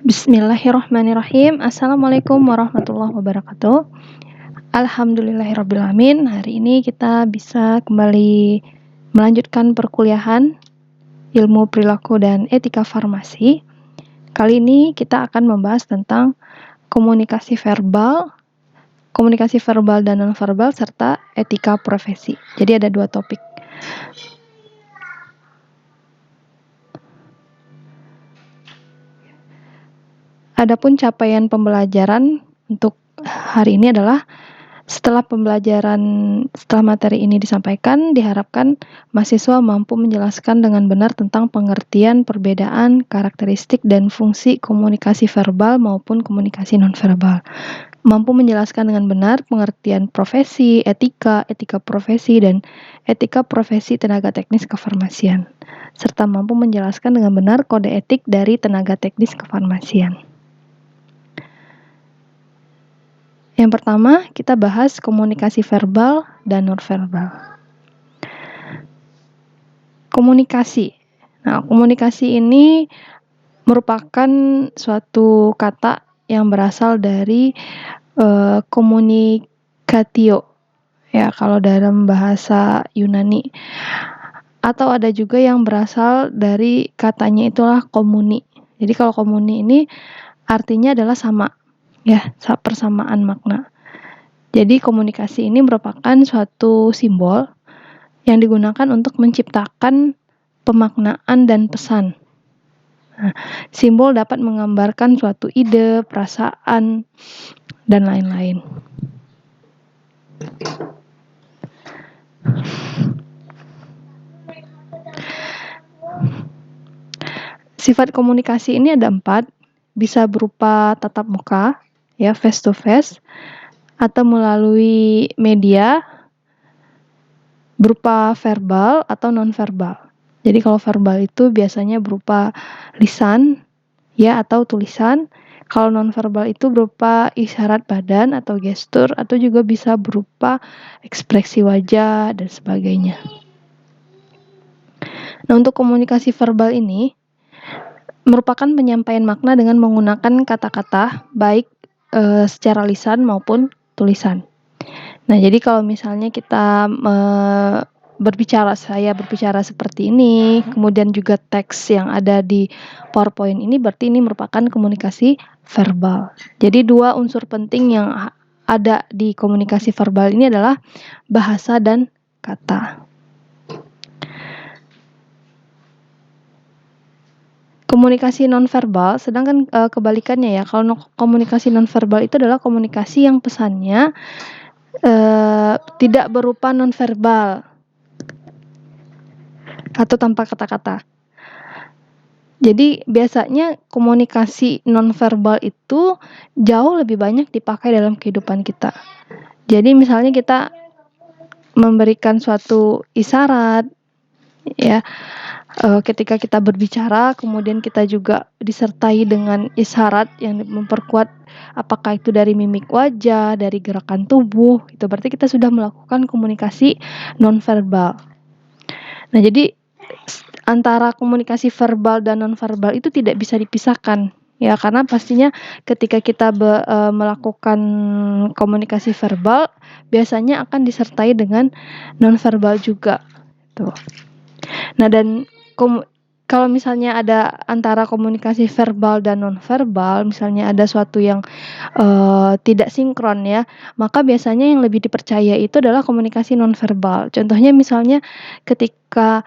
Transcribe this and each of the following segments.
Bismillahirrahmanirrahim. Assalamualaikum warahmatullahi wabarakatuh. Alhamdulillahirrabbilalamin. Hari ini kita bisa kembali melanjutkan perkuliahan ilmu perilaku dan etika farmasi. Kali ini kita akan membahas tentang komunikasi verbal dan nonverbal, serta etika profesi. Jadi ada 2 topik. Adapun capaian pembelajaran untuk hari ini adalah setelah materi ini disampaikan, diharapkan mahasiswa mampu menjelaskan dengan benar tentang pengertian, perbedaan, karakteristik, dan fungsi komunikasi verbal maupun komunikasi nonverbal. Mampu menjelaskan dengan benar pengertian profesi, etika profesi, dan etika profesi tenaga teknis kefarmasian, serta mampu menjelaskan dengan benar kode etik dari tenaga teknis kefarmasian. Yang pertama, kita bahas komunikasi verbal dan nonverbal. Komunikasi. Nah, komunikasi ini merupakan suatu kata yang berasal dari komunikatio, ya, kalau dalam bahasa Yunani. Atau ada juga yang berasal dari katanya itulah komuni. Jadi kalau komuni ini artinya adalah sama, ya, persamaan makna. Jadi komunikasi ini merupakan suatu simbol yang digunakan untuk menciptakan pemaknaan dan pesan. Nah, simbol dapat menggambarkan suatu ide, perasaan, dan lain-lain. Sifat komunikasi ini ada 4, bisa berupa tatap muka, ya, face to face, atau melalui media berupa verbal atau nonverbal. Jadi kalau verbal itu biasanya berupa lisan, ya, atau tulisan. Kalau nonverbal itu berupa isyarat badan atau gestur, atau juga bisa berupa ekspresi wajah dan sebagainya. Nah, untuk komunikasi verbal ini merupakan penyampaian makna dengan menggunakan kata-kata, baik secara lisan maupun tulisan. Nah, jadi kalau misalnya kita saya berbicara seperti ini, kemudian juga teks yang ada di PowerPoint ini, berarti ini merupakan komunikasi verbal. Jadi 2 unsur penting yang ada di komunikasi verbal ini adalah bahasa dan kata. Komunikasi nonverbal, sedangkan kebalikannya, ya, kalau komunikasi nonverbal itu adalah komunikasi yang pesannya tidak berupa nonverbal atau tanpa kata-kata. Jadi biasanya komunikasi nonverbal itu jauh lebih banyak dipakai dalam kehidupan kita. Jadi misalnya kita memberikan suatu isyarat, ya, ketika kita berbicara, kemudian kita juga disertai dengan isyarat yang memperkuat, apakah itu dari mimik wajah, dari gerakan tubuh, itu berarti kita sudah melakukan komunikasi nonverbal. Nah, jadi antara komunikasi verbal dan nonverbal itu tidak bisa dipisahkan, ya, karena pastinya ketika kita melakukan komunikasi verbal biasanya akan disertai dengan nonverbal juga, tuh. Nah, dan kalau misalnya ada antara komunikasi verbal dan nonverbal, misalnya ada suatu yang tidak sinkron, ya, maka biasanya yang lebih dipercaya itu adalah komunikasi nonverbal. Contohnya misalnya ketika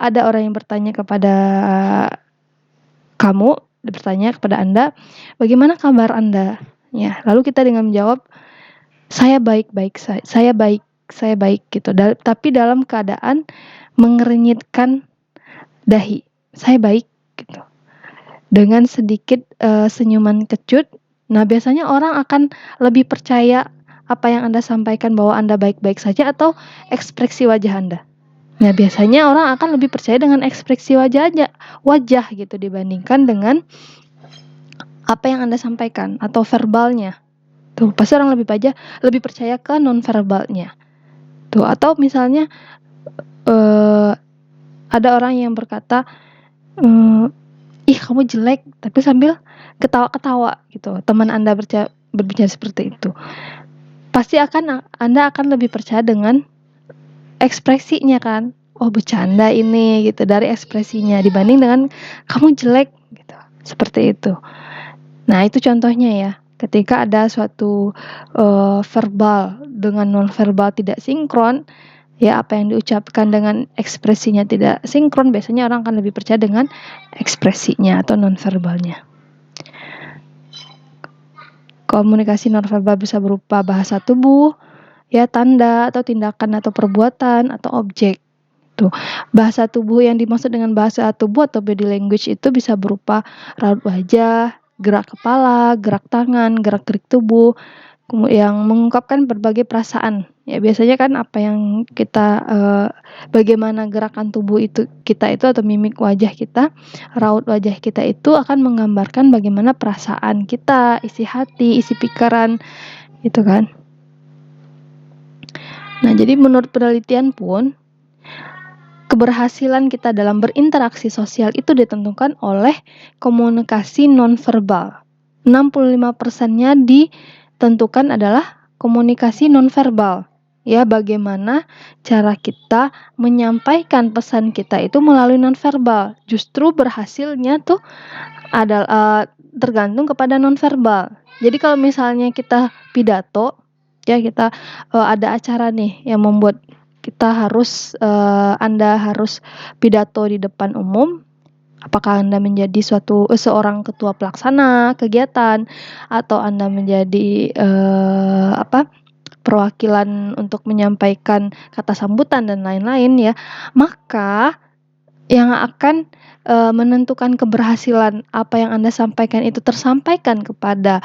ada orang yang bertanya kepada Anda, bagaimana kabar Anda? Ya, lalu kita dengan menjawab, saya baik gitu. Tapi dalam keadaan mengernyitkan dahi, saya baik gitu. Dengan sedikit senyuman kecut. Nah, biasanya orang akan lebih percaya apa yang Anda sampaikan bahwa Anda baik-baik saja atau ekspresi wajah Anda. Nah, biasanya orang akan lebih percaya dengan ekspresi wajah gitu dibandingkan dengan apa yang Anda sampaikan atau verbalnya. Tuh, pasti orang lebih percaya ke nonverbalnya. Tuh, atau misalnya ada orang yang berkata, ih kamu jelek, tapi sambil ketawa-ketawa gitu. Teman Anda berbicara seperti itu. Pasti Anda akan lebih percaya dengan ekspresinya kan. Oh bercanda ini gitu, dari ekspresinya dibanding dengan kamu jelek gitu. Seperti itu. Nah itu contohnya ya. Ketika ada suatu verbal dengan non-verbal tidak sinkron, ya apa yang diucapkan dengan ekspresinya tidak sinkron, biasanya orang akan lebih percaya dengan ekspresinya atau non-verbalnya. Komunikasi nonverbal bisa berupa bahasa tubuh, ya tanda atau tindakan atau perbuatan atau objek. Tuh, bahasa tubuh yang dimaksud dengan bahasa tubuh atau body language itu bisa berupa raut wajah, gerak kepala, gerak tangan, gerak-gerik tubuh, yang mengungkapkan berbagai perasaan. Ya biasanya kan apa yang kita bagaimana gerakan tubuh kita itu atau mimik wajah kita, raut wajah kita itu akan menggambarkan bagaimana perasaan kita, isi hati, isi pikiran, gitu kan. Nah, jadi menurut penelitian pun keberhasilan kita dalam berinteraksi sosial itu ditentukan oleh komunikasi nonverbal. 65%-nya ditentukan adalah komunikasi nonverbal. Ya, bagaimana cara kita menyampaikan pesan kita itu melalui nonverbal. Justru berhasilnya tuh adalah tergantung kepada nonverbal. Jadi kalau misalnya kita pidato, ya kita ada acara nih yang membuat kita Anda harus pidato di depan umum. Apakah Anda menjadi seorang ketua pelaksana kegiatan atau Anda menjadi perwakilan untuk menyampaikan kata sambutan dan lain-lain ya, maka yang akan menentukan keberhasilan apa yang Anda sampaikan itu tersampaikan kepada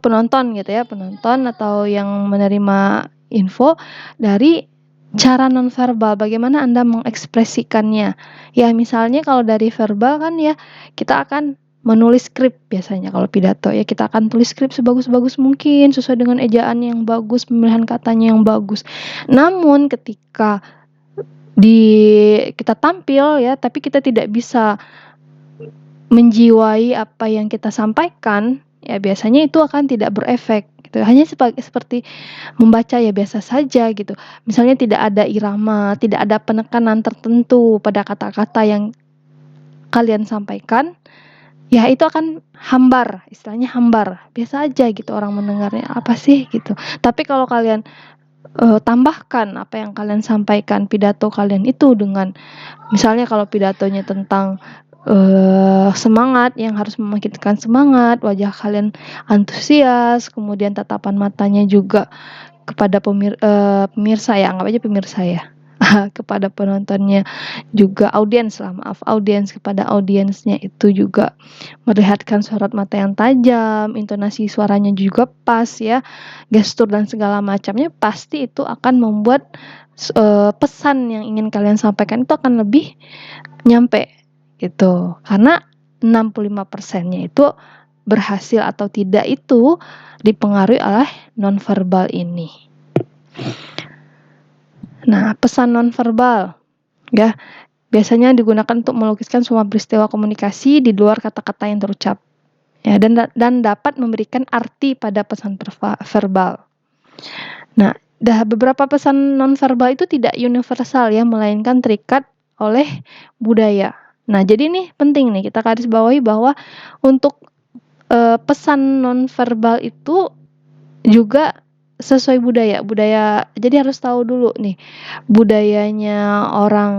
penonton gitu ya, penonton atau yang menerima info dari cara nonverbal, bagaimana Anda mengekspresikannya. Ya misalnya kalau dari verbal kan ya kita akan menulis skrip biasanya kalau pidato ya, kita akan tulis skrip sebagus-bagus mungkin sesuai dengan ejaan yang bagus, pemilihan katanya yang bagus. Namun ketika kita tampil ya, tapi kita tidak bisa menjiwai apa yang kita sampaikan, ya biasanya itu akan tidak berefek gitu. Hanya seperti membaca ya biasa saja gitu. Misalnya tidak ada irama, tidak ada penekanan tertentu pada kata-kata yang kalian sampaikan, ya itu akan hambar, istilahnya hambar. Biasa aja gitu orang mendengarnya, apa sih gitu. Tapi kalau kalian tambahkan apa yang kalian sampaikan pidato kalian itu dengan misalnya kalau pidatonya tentang semangat, yang harus membangkitkan semangat, wajah kalian antusias, kemudian tatapan matanya juga kepada pemirsa ya, anggap aja pemirsa ya. Kepada penontonnya juga audiens kepada audiensnya itu juga melihatkan sorot mata yang tajam, intonasi suaranya juga pas ya, gestur dan segala macamnya pasti itu akan membuat pesan yang ingin kalian sampaikan itu akan lebih nyampe gitu. Karena 65%-nya itu berhasil atau tidak itu dipengaruhi oleh nonverbal ini. Nah, pesan nonverbal ya biasanya digunakan untuk melukiskan semua peristiwa komunikasi di luar kata-kata yang terucap. Ya, dan dapat memberikan arti pada pesan verbal. Nah, beberapa pesan nonverbal itu tidak universal ya, melainkan terikat oleh budaya. Nah, jadi nih penting nih kita garis bawahi bahwa untuk pesan nonverbal itu juga sesuai budaya. Jadi harus tahu dulu nih budayanya orang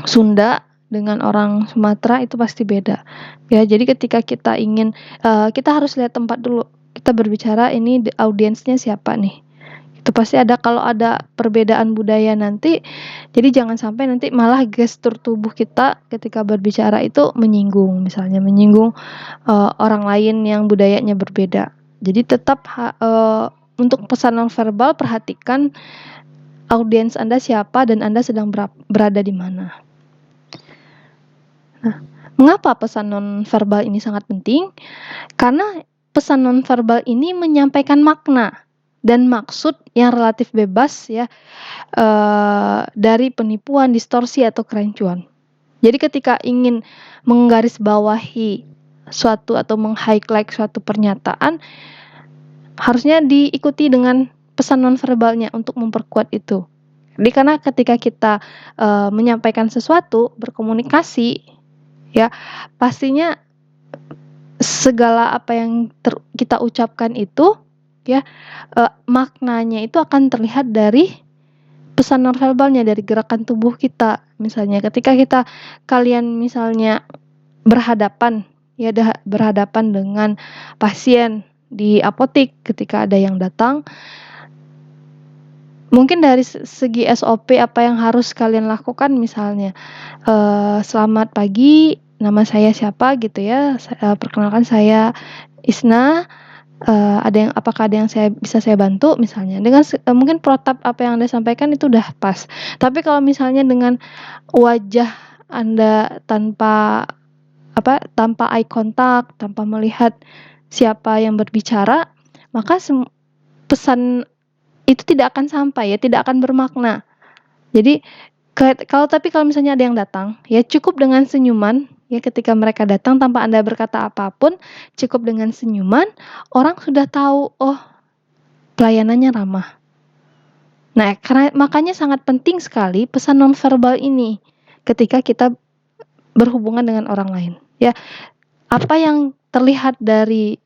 Sunda dengan orang Sumatera itu pasti beda. Ya, jadi ketika kita ingin kita harus lihat tempat dulu. Kita berbicara ini audiensnya siapa nih? Itu pasti ada, kalau ada perbedaan budaya nanti, jadi jangan sampai nanti malah gestur tubuh kita ketika berbicara itu menyinggung, misalnya menyinggung orang lain yang budayanya berbeda. Jadi tetap untuk pesan nonverbal perhatikan audiens Anda siapa dan Anda sedang berada di mana. Nah, mengapa pesan nonverbal ini sangat penting? Karena pesan nonverbal ini menyampaikan makna. dan maksud yang relatif bebas ya, dari penipuan, distorsi, atau kerancuan. Jadi ketika ingin menggarisbawahi suatu atau meng-highlight suatu pernyataan, harusnya diikuti dengan pesan nonverbalnya untuk memperkuat itu. Jadi karena ketika kita menyampaikan sesuatu, berkomunikasi, ya pastinya segala apa yang kita ucapkan itu, ya maknanya itu akan terlihat dari pesan nonverbalnya, dari gerakan tubuh kita. Misalnya ketika kalian misalnya berhadapan, ya berhadapan dengan pasien di apotek, ketika ada yang datang, mungkin dari segi SOP apa yang harus kalian lakukan, misalnya selamat pagi, nama saya siapa gitu ya, perkenalkan saya Isna, apakah ada yang bisa saya bantu, misalnya dengan mungkin protap apa yang Anda sampaikan itu udah pas. Tapi kalau misalnya dengan wajah Anda tanpa eye contact, tanpa melihat siapa yang berbicara, maka pesan itu tidak akan sampai, ya tidak akan bermakna. Jadi kalau misalnya ada yang datang, ya cukup dengan senyuman, ya ketika mereka datang tanpa Anda berkata apapun, cukup dengan senyuman, orang sudah tahu, oh pelayanannya ramah. Nah, makanya sangat penting sekali pesan nonverbal ini ketika kita berhubungan dengan orang lain. Ya, apa yang terlihat dari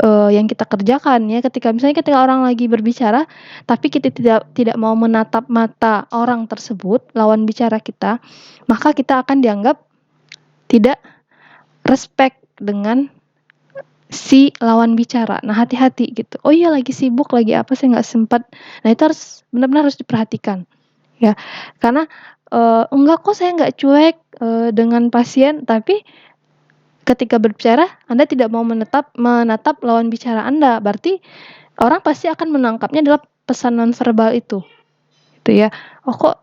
yang kita kerjakan, ya ketika orang lagi berbicara tapi kita tidak mau menatap mata orang tersebut, lawan bicara kita, maka kita akan dianggap tidak respect dengan si lawan bicara. Nah, hati-hati gitu. Oh iya, lagi sibuk, lagi apa, saya nggak sempat. Nah, itu benar-benar harus diperhatikan, ya. Karena enggak kok, saya nggak cuek dengan pasien, tapi ketika berbicara Anda tidak mau menatap lawan bicara Anda, berarti orang pasti akan menangkapnya adalah pesan nonverbal itu. Gitu ya. Oh kok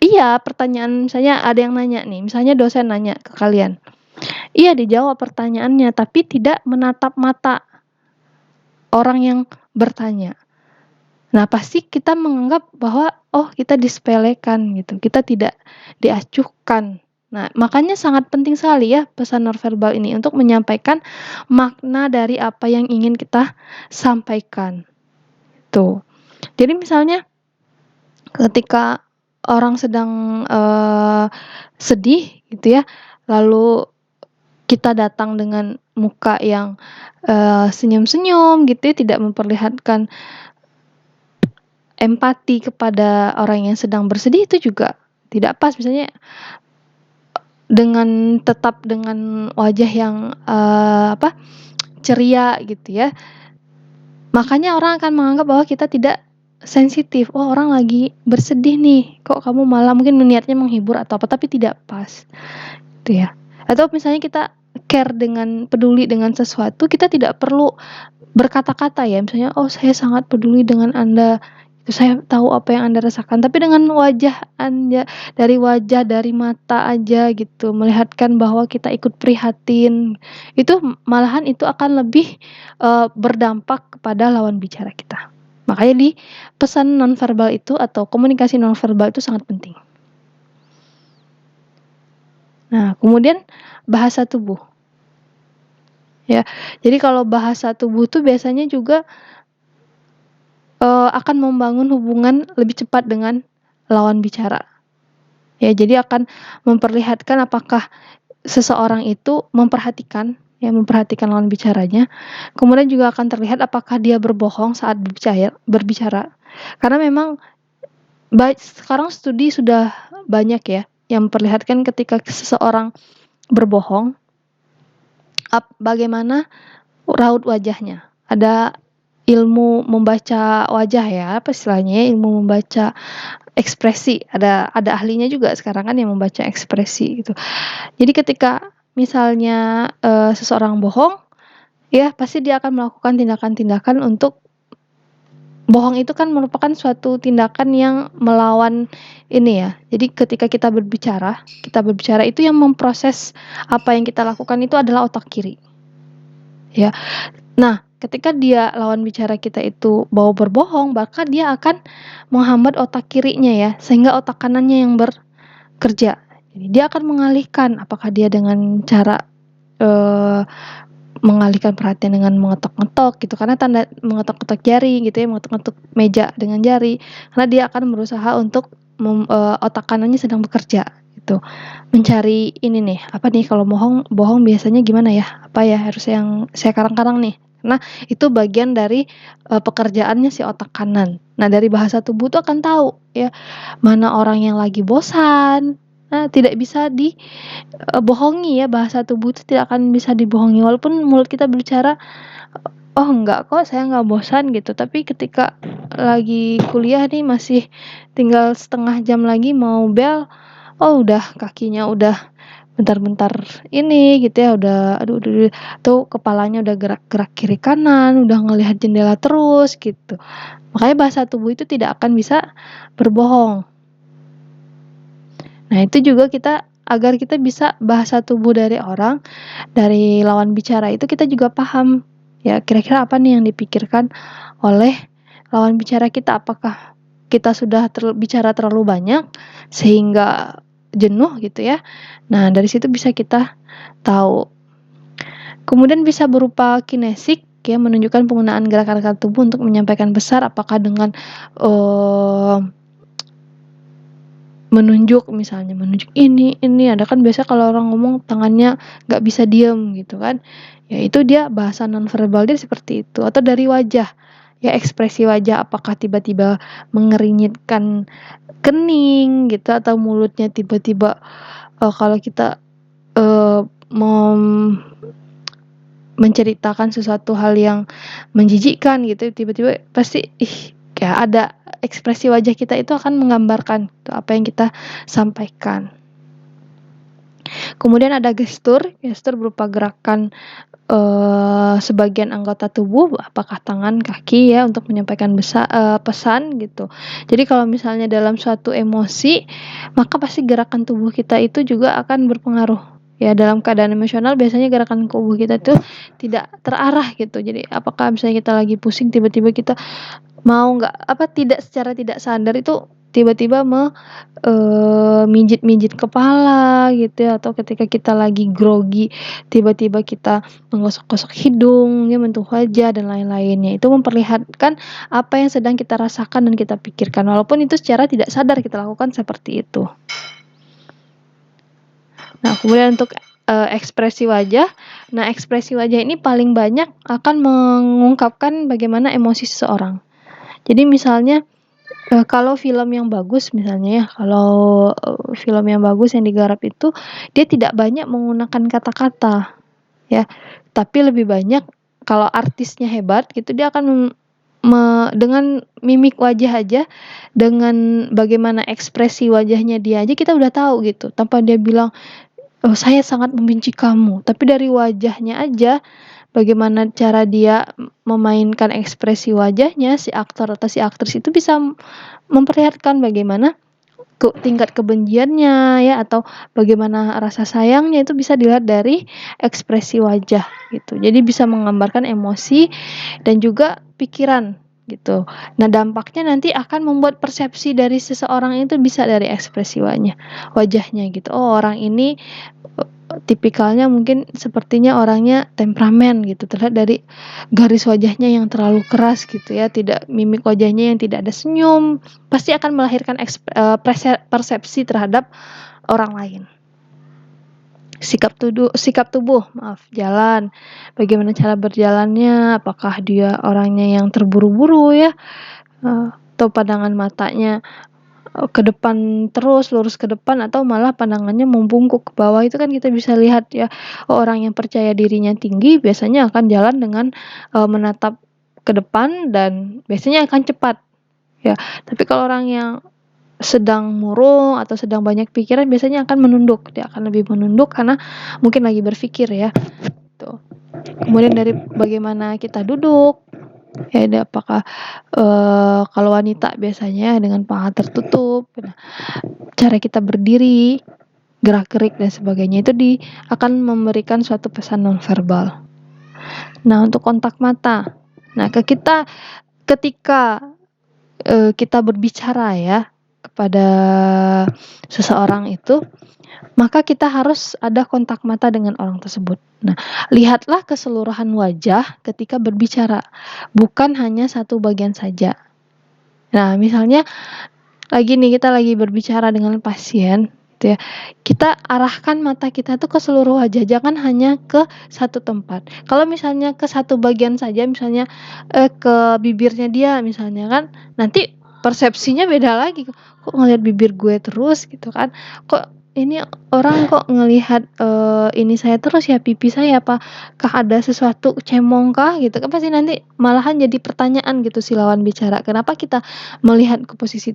iya, pertanyaan misalnya ada yang nanya nih, misalnya dosen nanya ke kalian. Iya, dijawab pertanyaannya, tapi tidak menatap mata orang yang bertanya. Nah, pasti kita menganggap bahwa oh, kita disepelekan gitu. Kita tidak diacuhkan. Nah, makanya sangat penting sekali ya pesan nonverbal ini untuk menyampaikan makna dari apa yang ingin kita sampaikan. Tuh. Jadi misalnya ketika orang sedang sedih gitu ya, lalu kita datang dengan muka yang senyum-senyum gitu ya, tidak memperlihatkan empati kepada orang yang sedang bersedih, itu juga tidak pas. Misalnya tetap dengan wajah yang ceria gitu ya, makanya orang akan menganggap bahwa kita tidak sensitif. Oh, orang lagi bersedih nih, kok kamu malah mungkin niatnya menghibur atau apa, tapi tidak pas gitu ya. Atau misalnya kita peduli dengan sesuatu, kita tidak perlu berkata-kata ya, misalnya oh saya sangat peduli dengan Anda, saya tahu apa yang Anda rasakan, tapi dengan wajah Anda, dari mata aja gitu, melihatkan bahwa kita ikut prihatin, itu malahan itu akan lebih berdampak kepada lawan bicara kita. Makanya di pesan nonverbal itu atau komunikasi nonverbal itu sangat penting. Nah, kemudian bahasa tubuh. Ya, jadi kalau bahasa tubuh itu biasanya juga akan membangun hubungan lebih cepat dengan lawan bicara. Ya, jadi akan memperlihatkan apakah seseorang itu memperhatikan lawan bicaranya. Kemudian juga akan terlihat apakah dia berbohong saat berbicara. Karena memang sekarang studi sudah banyak ya yang memperlihatkan ketika seseorang berbohong, bagaimana raut wajahnya. Ada ilmu membaca wajah ya, apa istilahnya, ilmu membaca ekspresi. Ada ahlinya juga sekarang kan yang membaca ekspresi gitu. Jadi ketika misalnya seseorang bohong, ya pasti dia akan melakukan tindakan-tindakan untuk bohong. Itu kan merupakan suatu tindakan yang melawan ini ya. Jadi ketika kita berbicara itu yang memproses apa yang kita lakukan itu adalah otak kiri. Ya. Nah, ketika dia lawan bicara kita itu mau berbohong, maka dia akan menghambat otak kirinya ya, sehingga otak kanannya yang bekerja. Jadi dia akan mengalihkan, apakah dia dengan cara mengalihkan perhatian dengan mengetok-ngetok gitu, karena tanda mengetok-ngetok jari gitu ya, mengetok-ngetok meja dengan jari, karena dia akan berusaha untuk otak kanannya sedang bekerja gitu, mencari ini nih, apa nih kalau bohong biasanya gimana ya, apa ya harus yang saya karang-karang nih, nah itu bagian dari pekerjaannya si otak kanan. Nah dari bahasa tubuh tuh akan tahu ya mana orang yang lagi bosan. Nah tidak bisa bohongi ya, bahasa tubuh itu tidak akan bisa dibohongi, walaupun mulut kita berbicara, "Oh enggak kok, saya nggak bosan," gitu, tapi ketika lagi kuliah nih masih tinggal setengah jam lagi mau bel, oh udah kakinya udah bentar-bentar ini gitu ya, udah aduh, tuh kepalanya udah gerak-gerak kiri kanan, udah ngelihat jendela terus gitu. Makanya bahasa tubuh itu tidak akan bisa berbohong. Nah itu juga agar kita bisa bahasa tubuh dari orang, dari lawan bicara itu kita juga paham, ya kira-kira apa nih yang dipikirkan oleh lawan bicara kita. Apakah kita sudah bicara terlalu banyak sehingga jenuh gitu ya. Nah dari situ bisa kita tahu. Kemudian bisa berupa kinesik ya, menunjukkan penggunaan gerakan-gerakan tubuh untuk menyampaikan pesan, apakah dengan menunjuk, misalnya menunjuk ini ada kan biasa kalau orang ngomong tangannya nggak bisa diem gitu kan, ya itu dia bahasa nonverbal dia seperti itu. Atau dari wajah ya, ekspresi wajah, apakah tiba-tiba mengernyitkan kening gitu, atau mulutnya tiba-tiba kalau kita menceritakan sesuatu hal yang menjijikkan gitu, tiba-tiba pasti kayak ada ekspresi wajah kita itu akan menggambarkan apa yang kita sampaikan. Kemudian ada gestur berupa gerakan sebagian anggota tubuh, apakah tangan, kaki ya, untuk menyampaikan pesan gitu. Jadi kalau misalnya dalam suatu emosi, maka pasti gerakan tubuh kita itu juga akan berpengaruh. Ya dalam keadaan emosional biasanya gerakan tubuh kita tuh tidak terarah gitu. Jadi apakah misalnya kita lagi pusing, tiba-tiba kita secara tidak sadar itu tiba-tiba mijit-mijit kepala gitu ya, atau ketika kita lagi grogi tiba-tiba kita menggosok-gosok hidung ya, menyentuh wajah dan lain-lainnya. Itu memperlihatkan apa yang sedang kita rasakan dan kita pikirkan, walaupun itu secara tidak sadar kita lakukan seperti itu. Nah kemudian untuk ekspresi wajah. Nah ekspresi wajah ini paling banyak akan mengungkapkan bagaimana emosi seseorang. Jadi misalnya kalau film yang bagus misalnya ya, kalau film yang bagus yang digarap itu dia tidak banyak menggunakan kata-kata ya, tapi lebih banyak kalau artisnya hebat gitu, dia akan dengan mimik wajah aja, dengan bagaimana ekspresi wajahnya dia aja kita udah tahu gitu, tanpa dia bilang, "Oh saya sangat membenci kamu," tapi dari wajahnya aja, bagaimana cara dia memainkan ekspresi wajahnya, si aktor atau si aktris itu bisa memperlihatkan bagaimana tingkat kebenciannya ya, atau bagaimana rasa sayangnya, itu bisa dilihat dari ekspresi wajah gitu. Jadi bisa menggambarkan emosi dan juga pikiran gitu. Nah dampaknya nanti akan membuat persepsi dari seseorang itu bisa dari ekspresi wajahnya gitu. Oh orang ini tipikalnya mungkin sepertinya orangnya temperamen gitu, terlihat dari garis wajahnya yang terlalu keras gitu ya, tidak mimik wajahnya yang tidak ada senyum, pasti akan melahirkan persepsi terhadap orang lain. Sikap tubuh, jalan, bagaimana cara berjalannya, apakah dia orangnya yang terburu-buru ya, atau pandangan matanya ke depan terus, lurus ke depan, atau malah pandangannya membungkuk ke bawah. Itu kan kita bisa lihat ya, orang yang percaya dirinya tinggi biasanya akan jalan dengan menatap ke depan dan biasanya akan cepat ya. Tapi kalau orang yang sedang murung atau sedang banyak pikiran biasanya akan menunduk, dia akan lebih menunduk karena mungkin lagi berpikir ya. Tuh. Kemudian dari bagaimana kita duduk, ya apakah kalau wanita biasanya dengan paha tertutup, cara kita berdiri, gerak-gerik dan sebagainya itu akan memberikan suatu pesan nonverbal. Nah, untuk kontak mata. Nah, ketika kita berbicara ya kepada seseorang itu, maka kita harus ada kontak mata dengan orang tersebut. Nah, lihatlah keseluruhan wajah ketika berbicara, bukan hanya satu bagian saja. Nah, misalnya kita lagi berbicara dengan pasien gitu ya. Kita arahkan mata kita tuh ke seluruh wajah, jangan hanya ke satu tempat. Kalau misalnya ke satu bagian saja, misalnya ke bibirnya dia misalnya kan, nanti persepsinya beda lagi. Kok ngelihat bibir gue terus gitu kan? Kok ini orang kok ngelihat ini saya terus ya, pipi saya, apakah ada sesuatu cemong kah gitu kan, pasti nanti malahan jadi pertanyaan gitu si lawan bicara. Kenapa kita melihat ke posisi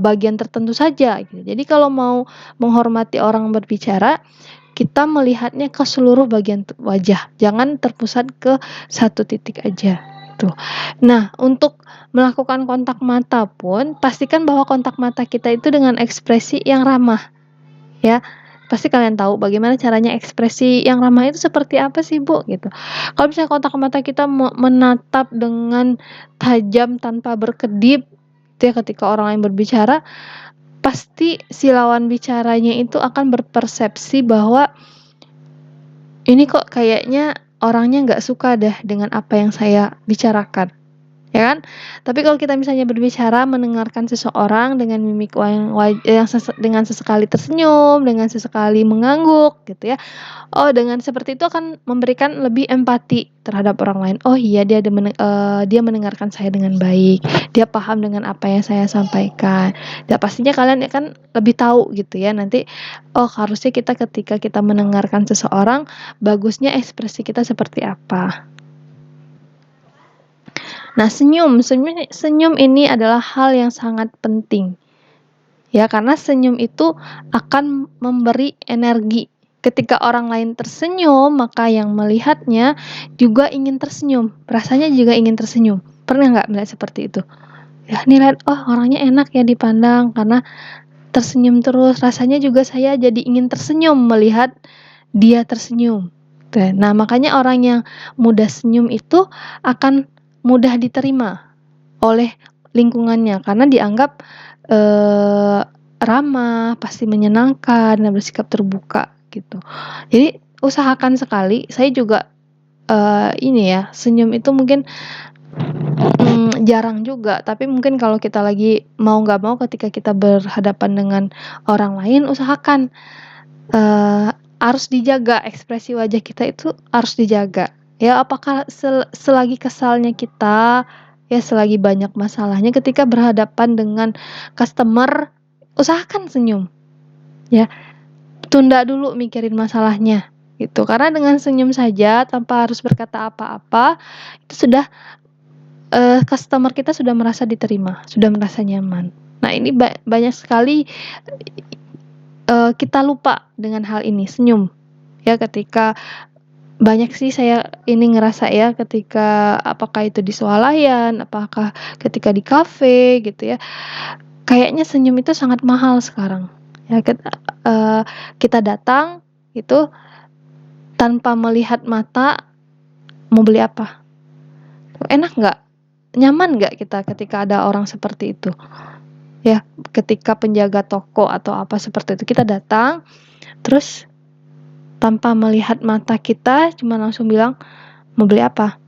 bagian tertentu saja gitu. Jadi kalau mau menghormati orang berbicara, kita melihatnya ke seluruh bagian wajah, jangan terpusat ke satu titik aja gitu. Nah, untuk melakukan kontak mata pun pastikan bahwa kontak mata kita itu dengan ekspresi yang ramah ya. Pasti kalian tahu bagaimana caranya ekspresi yang ramah itu seperti apa sih, Bu, gitu. Kalau misalnya kontak mata kita menatap dengan tajam tanpa berkedip, itu ya ketika orang lain berbicara, pasti si lawan bicaranya itu akan berpersepsi bahwa ini kok kayaknya orangnya nggak suka deh dengan apa yang saya bicarakan. Ya kan? Tapi kalau kita misalnya berbicara mendengarkan seseorang dengan mimik yang dengan sesekali tersenyum, dengan sesekali mengangguk gitu ya. Oh, dengan seperti itu akan memberikan lebih empati terhadap orang lain. Oh iya, dia mendengarkan saya dengan baik. Dia paham dengan apa yang saya sampaikan. Dan pastinya kalian kan lebih tahu gitu ya nanti. Oh, harusnya ketika kita mendengarkan seseorang, bagusnya ekspresi kita seperti apa. Nah, senyum ini adalah hal yang sangat penting. Ya, karena senyum itu akan memberi energi. Ketika orang lain tersenyum, maka yang melihatnya juga ingin tersenyum. Rasanya juga ingin tersenyum. Pernah nggak melihat seperti itu? Ya, nilai, oh orangnya enak ya dipandang karena tersenyum terus. Rasanya juga saya jadi ingin tersenyum melihat dia tersenyum. Nah, makanya orang yang mudah senyum itu akan mudah diterima oleh lingkungannya karena dianggap ramah, pasti menyenangkan, dan bersikap terbuka gitu. Jadi usahakan sekali. Saya juga senyum itu mungkin jarang juga, tapi mungkin kalau kita lagi mau nggak mau ketika kita berhadapan dengan orang lain, usahakan harus dijaga ekspresi wajah kita itu harus dijaga. Ya, apakah selagi kesalnya kita, ya selagi banyak masalahnya ketika berhadapan dengan customer, usahakan senyum. Ya, tunda dulu mikirin masalahnya gitu. Karena dengan senyum saja tanpa harus berkata apa-apa, itu sudah customer kita sudah merasa diterima, sudah merasa nyaman. Nah, ini banyak sekali kita lupa dengan hal ini, senyum. Ya, ketika banyak sih saya ini ngerasa ya ketika apakah itu di swalayan, apakah ketika di kafe gitu ya. Kayaknya senyum itu sangat mahal sekarang. Ya, kita datang itu tanpa melihat mata, mau beli apa? Enak nggak? Nyaman nggak kita ketika ada orang seperti itu? Ya, ketika penjaga toko atau apa seperti itu, kita datang, terus tanpa melihat mata kita, cuma langsung bilang, mau beli apa?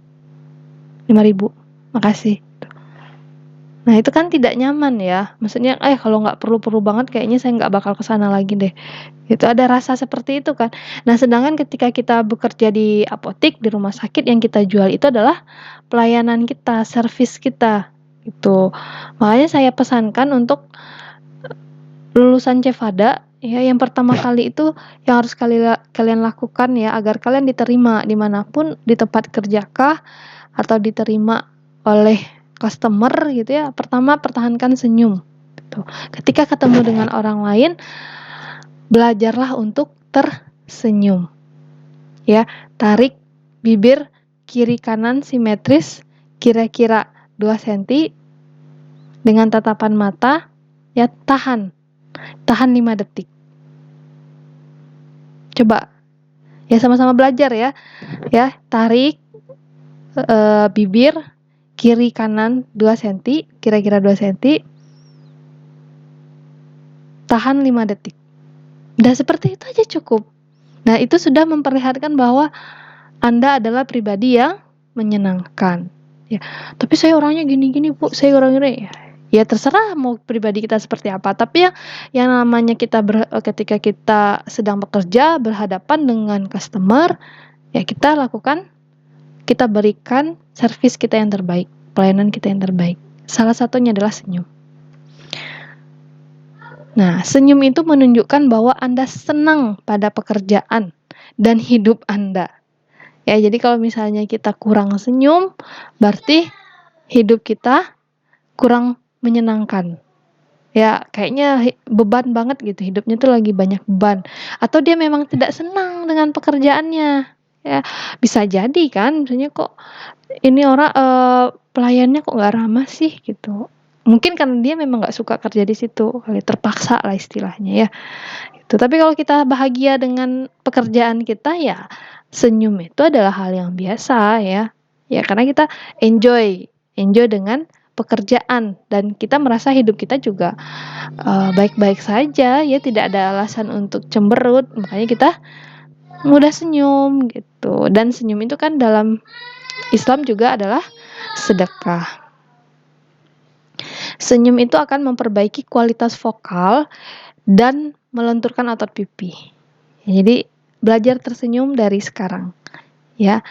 5.000, makasih. Nah, itu kan tidak nyaman ya. Maksudnya, kalau nggak perlu-perlu banget kayaknya saya nggak bakal kesana lagi deh. Itu ada rasa seperti itu kan. Nah, sedangkan ketika kita bekerja di apotek, di rumah sakit, yang kita jual itu adalah pelayanan kita, servis kita. Gitu. Makanya saya pesankan untuk lulusan Cevada, ya, yang pertama kali itu yang harus kalian lakukan ya agar kalian diterima dimanapun, di tempat kerjakah atau diterima oleh customer gitu ya, pertama pertahankan senyum gitu. Ketika ketemu dengan orang lain, belajarlah untuk tersenyum ya. Tarik bibir kiri kanan simetris kira-kira 2 cm dengan tatapan mata ya, tahan 5 detik. Coba Ya sama-sama belajar ya. Ya, tarik bibir kiri kanan 2 cm, kira-kira 2 cm. Tahan 5 detik. Udah seperti itu aja cukup. Nah, itu sudah memperlihatkan bahwa Anda adalah pribadi yang menyenangkan. Ya, tapi saya orangnya gini-gini, Bu. Saya orangnya ya terserah mau pribadi kita seperti apa. Tapi yang namanya ketika kita sedang bekerja berhadapan dengan customer, ya kita berikan servis kita yang terbaik, pelayanan kita yang terbaik. Salah satunya adalah senyum. Nah, senyum itu menunjukkan bahwa Anda senang pada pekerjaan dan hidup Anda. Ya, jadi kalau misalnya kita kurang senyum, berarti hidup kita kurang menyenangkan. Ya, kayaknya beban banget gitu, hidupnya tuh lagi banyak beban. Atau dia memang tidak senang dengan pekerjaannya. Ya, bisa jadi kan, misalnya kok ini orang pelayannya kok nggak ramah sih gitu. Mungkin karena dia memang nggak suka kerja di situ, terpaksa lah istilahnya ya. Itu. Tapi kalau kita bahagia dengan pekerjaan kita ya senyum itu adalah hal yang biasa ya. Ya karena kita enjoy dengan pekerjaan dan kita merasa hidup kita juga baik-baik saja ya, tidak ada alasan untuk cemberut. Makanya kita mudah senyum gitu. Dan senyum itu kan dalam Islam juga adalah sedekah. Senyum itu akan memperbaiki kualitas vokal dan melenturkan otot pipi. Jadi belajar tersenyum dari sekarang. Ya,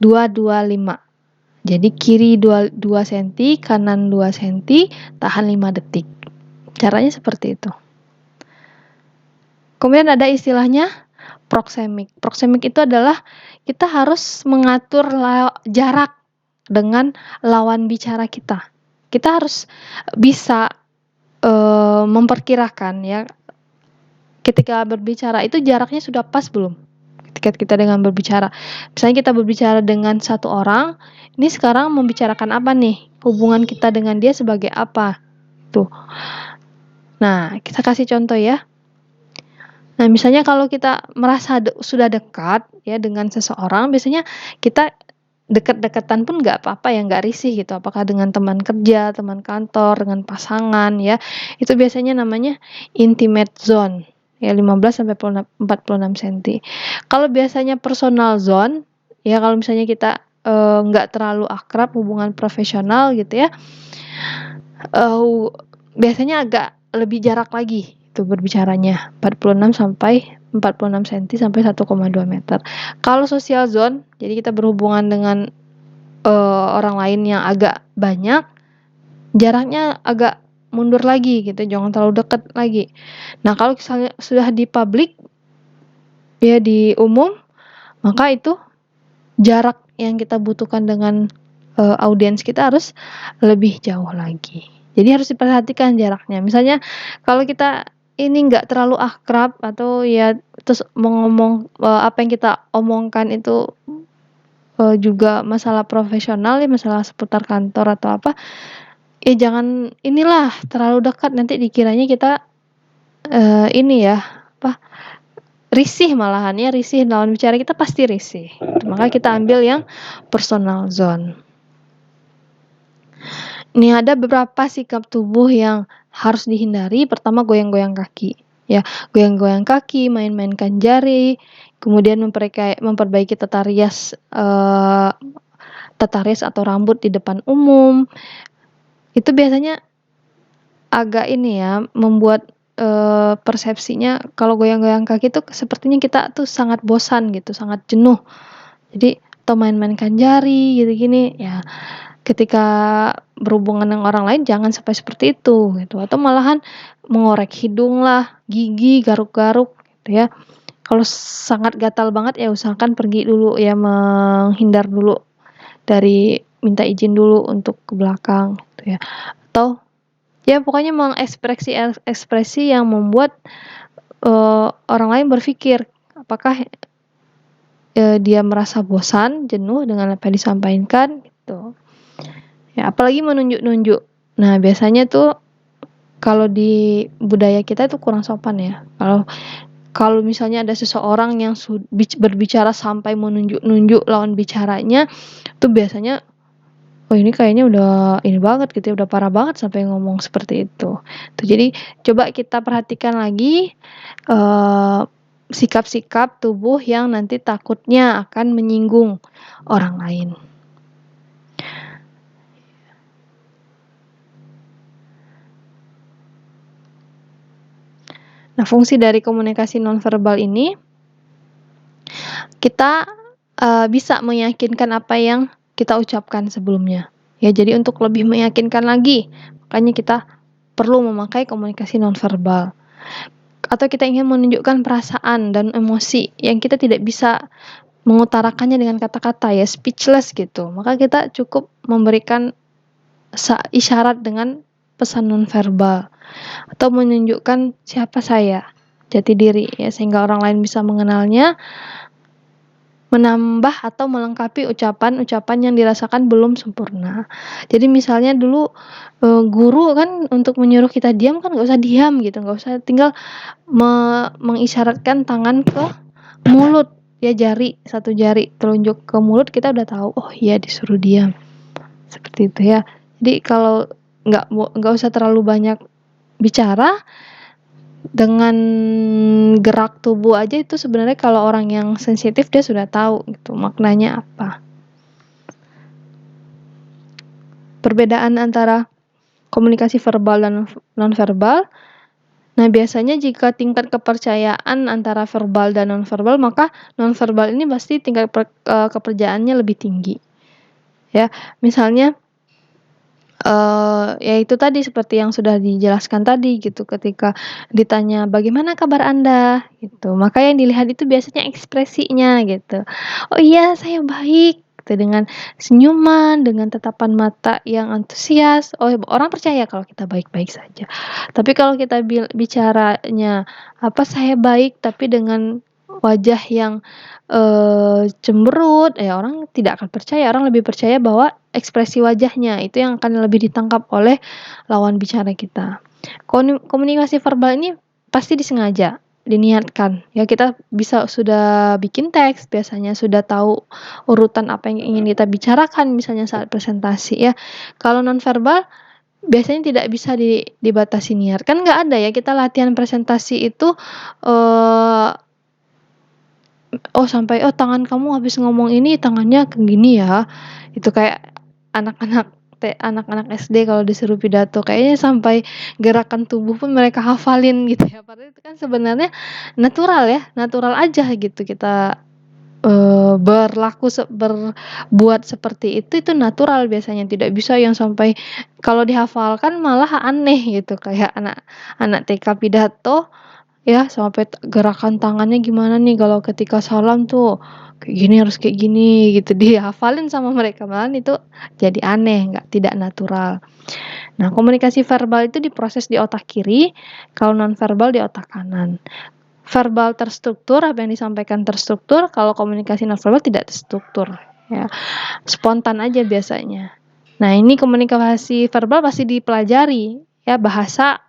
225. Jadi kiri 2 cm, kanan 2 cm, tahan 5 detik. Caranya seperti itu. Kemudian ada istilahnya proxemic. Proxemic itu adalah kita harus mengatur jarak dengan lawan bicara kita. Kita harus bisa memperkirakan ya ketika berbicara itu jaraknya sudah pas belum? Ketika kita dengan berbicara. Misalnya kita berbicara dengan satu orang, ini sekarang membicarakan apa nih? Hubungan kita dengan dia sebagai apa? Tuh. Nah, kita kasih contoh ya. Nah, misalnya kalau kita merasa sudah dekat ya dengan seseorang, biasanya kita dekat-dekatan pun nggak apa-apa ya, nggak risih gitu. Apakah dengan teman kerja, teman kantor, dengan pasangan ya. Itu biasanya namanya intimate zone. Ya 15-46 cm. Kalau biasanya personal zone, ya kalau misalnya kita nggak terlalu akrab, hubungan profesional gitu ya, biasanya agak lebih jarak lagi itu berbicaranya 46 cm sampai 1,2 meter. Kalau social zone, jadi kita berhubungan dengan orang lain yang agak banyak, jaraknya agak mundur lagi gitu, jangan terlalu dekat lagi. Nah, kalau misalnya sudah di publik, ya di umum, maka itu jarak yang kita butuhkan dengan audiens kita harus lebih jauh lagi. Jadi harus diperhatikan jaraknya. Misalnya kalau kita ini nggak terlalu akrab atau ya terus ngomong apa yang kita omongkan itu juga masalah profesional ya, masalah seputar kantor atau apa, ya jangan inilah terlalu dekat nanti dikiranya kita ini ya apa risih, malahan ya risih, lawan bicara kita pasti risih. Maka kita ambil yang personal zone. Ini ada beberapa sikap tubuh yang harus dihindari. Pertama, goyang-goyang kaki. Ya, goyang-goyang kaki, main-mainkan jari, kemudian memperbaiki tata rias atau rambut di depan umum. Itu biasanya agak ini ya, membuat persepsinya kalau goyang-goyang kaki tuh sepertinya kita tuh sangat bosan gitu, sangat jenuh. Jadi atau main-mainkan jari gitu gini ya. Ketika berhubungan dengan orang lain jangan sampai seperti itu gitu, atau malahan mengorek hidung lah, gigi, garuk-garuk gitu ya. Kalau sangat gatal banget ya usahakan pergi dulu ya, menghindar dulu dari minta izin dulu untuk ke belakang gitu ya. Atau ya pokoknya ekspresi yang membuat orang lain berpikir apakah dia merasa bosan, jenuh dengan apa yang disampaikan gitu. Ya, apalagi menunjuk-nunjuk. Nah, biasanya tuh kalau di budaya kita itu kurang sopan ya. Kalau Kalau misalnya ada seseorang yang berbicara sampai menunjuk-nunjuk lawan bicaranya, itu biasanya, oh ini kayaknya udah ini banget gitu ya, udah parah banget sampai ngomong seperti itu. Tuh, jadi coba kita perhatikan lagi sikap-sikap tubuh yang nanti takutnya akan menyinggung orang lain. Nah, fungsi dari komunikasi nonverbal ini, kita bisa meyakinkan apa yang kita ucapkan sebelumnya. Ya, jadi untuk lebih meyakinkan lagi, makanya kita perlu memakai komunikasi nonverbal. Atau kita ingin menunjukkan perasaan dan emosi yang kita tidak bisa mengutarakannya dengan kata-kata, ya speechless gitu. Maka kita cukup memberikan isyarat dengan pesan nonverbal atau menunjukkan siapa saya, jati diri, ya, sehingga orang lain bisa mengenalnya, menambah atau melengkapi ucapan-ucapan yang dirasakan belum sempurna. Jadi misalnya dulu guru kan untuk menyuruh kita diam kan nggak usah diam gitu, nggak usah, tinggal mengisyaratkan tangan ke mulut, ya, satu jari telunjuk ke mulut, kita udah tahu, oh iya disuruh diam, seperti itu ya. Jadi kalau nggak usah terlalu banyak bicara, dengan gerak tubuh aja itu sebenarnya kalau orang yang sensitif dia sudah tahu gitu maknanya apa. Perbedaan antara komunikasi verbal dan nonverbal. Nah, biasanya jika tingkat kepercayaan antara verbal dan nonverbal, maka nonverbal ini pasti tingkat kepercayaannya lebih tinggi. Ya, misalnya ya itu tadi seperti yang sudah dijelaskan tadi gitu, ketika ditanya, "Bagaimana kabar Anda?" gitu, maka yang dilihat itu biasanya ekspresinya gitu. "Oh iya, saya baik," gitu, dengan senyuman, dengan tatapan mata yang antusias, oh orang percaya kalau kita baik-baik saja. Tapi kalau kita bicaranya, "Saya baik," tapi dengan wajah yang cemberut, ya orang tidak akan percaya, orang lebih percaya bahwa ekspresi wajahnya itu yang akan lebih ditangkap oleh lawan bicara kita. Komunikasi verbal ini pasti disengaja, diniatkan. Ya, kita sudah bikin teks, biasanya sudah tahu urutan apa yang ingin kita bicarakan misalnya saat presentasi ya. Kalau nonverbal biasanya tidak bisa dibatasi niat. Kan nggak ada ya kita latihan presentasi itu sampai, "Oh, tangan kamu habis ngomong ini tangannya kayak gini ya." Itu kayak anak-anak SD kalau disuruh pidato, kayaknya sampai gerakan tubuh pun mereka hafalin gitu ya. Padahal itu kan sebenarnya natural ya, natural aja gitu kita berbuat seperti itu natural biasanya, tidak bisa yang sampai kalau dihafalkan malah aneh gitu, kayak anak TK pidato. Ya, sampai gerakan tangannya gimana nih kalau ketika salam tuh, kayak gini, harus kayak gini gitu, dihafalin sama mereka, malahan itu jadi aneh, tidak natural. Nah, komunikasi verbal itu diproses di otak kiri, kalau nonverbal di otak kanan. Verbal terstruktur, apa yang disampaikan terstruktur, kalau komunikasi nonverbal tidak terstruktur, ya. Spontan aja biasanya. Nah, ini komunikasi verbal pasti dipelajari, ya, bahasa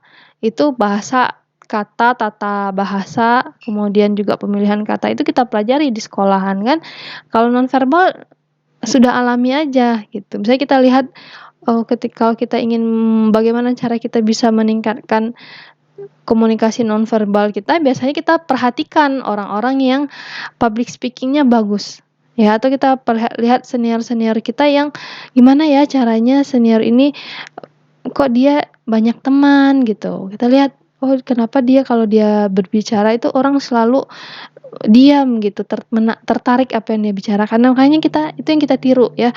kata, tata bahasa, kemudian juga pemilihan kata itu kita pelajari di sekolahan kan. Kalau nonverbal sudah alami aja gitu. Misalnya kita lihat ketika kita ingin bagaimana cara kita bisa meningkatkan komunikasi nonverbal kita, biasanya kita perhatikan orang-orang yang public speaking-nya bagus. Ya, atau kita lihat senior-senior kita yang gimana ya caranya senior ini kok dia banyak teman gitu. Kita lihat, oh kenapa dia kalau dia berbicara itu orang selalu diam gitu, tertarik apa yang dia bicarakan. Nah, makanya itu yang kita tiru ya.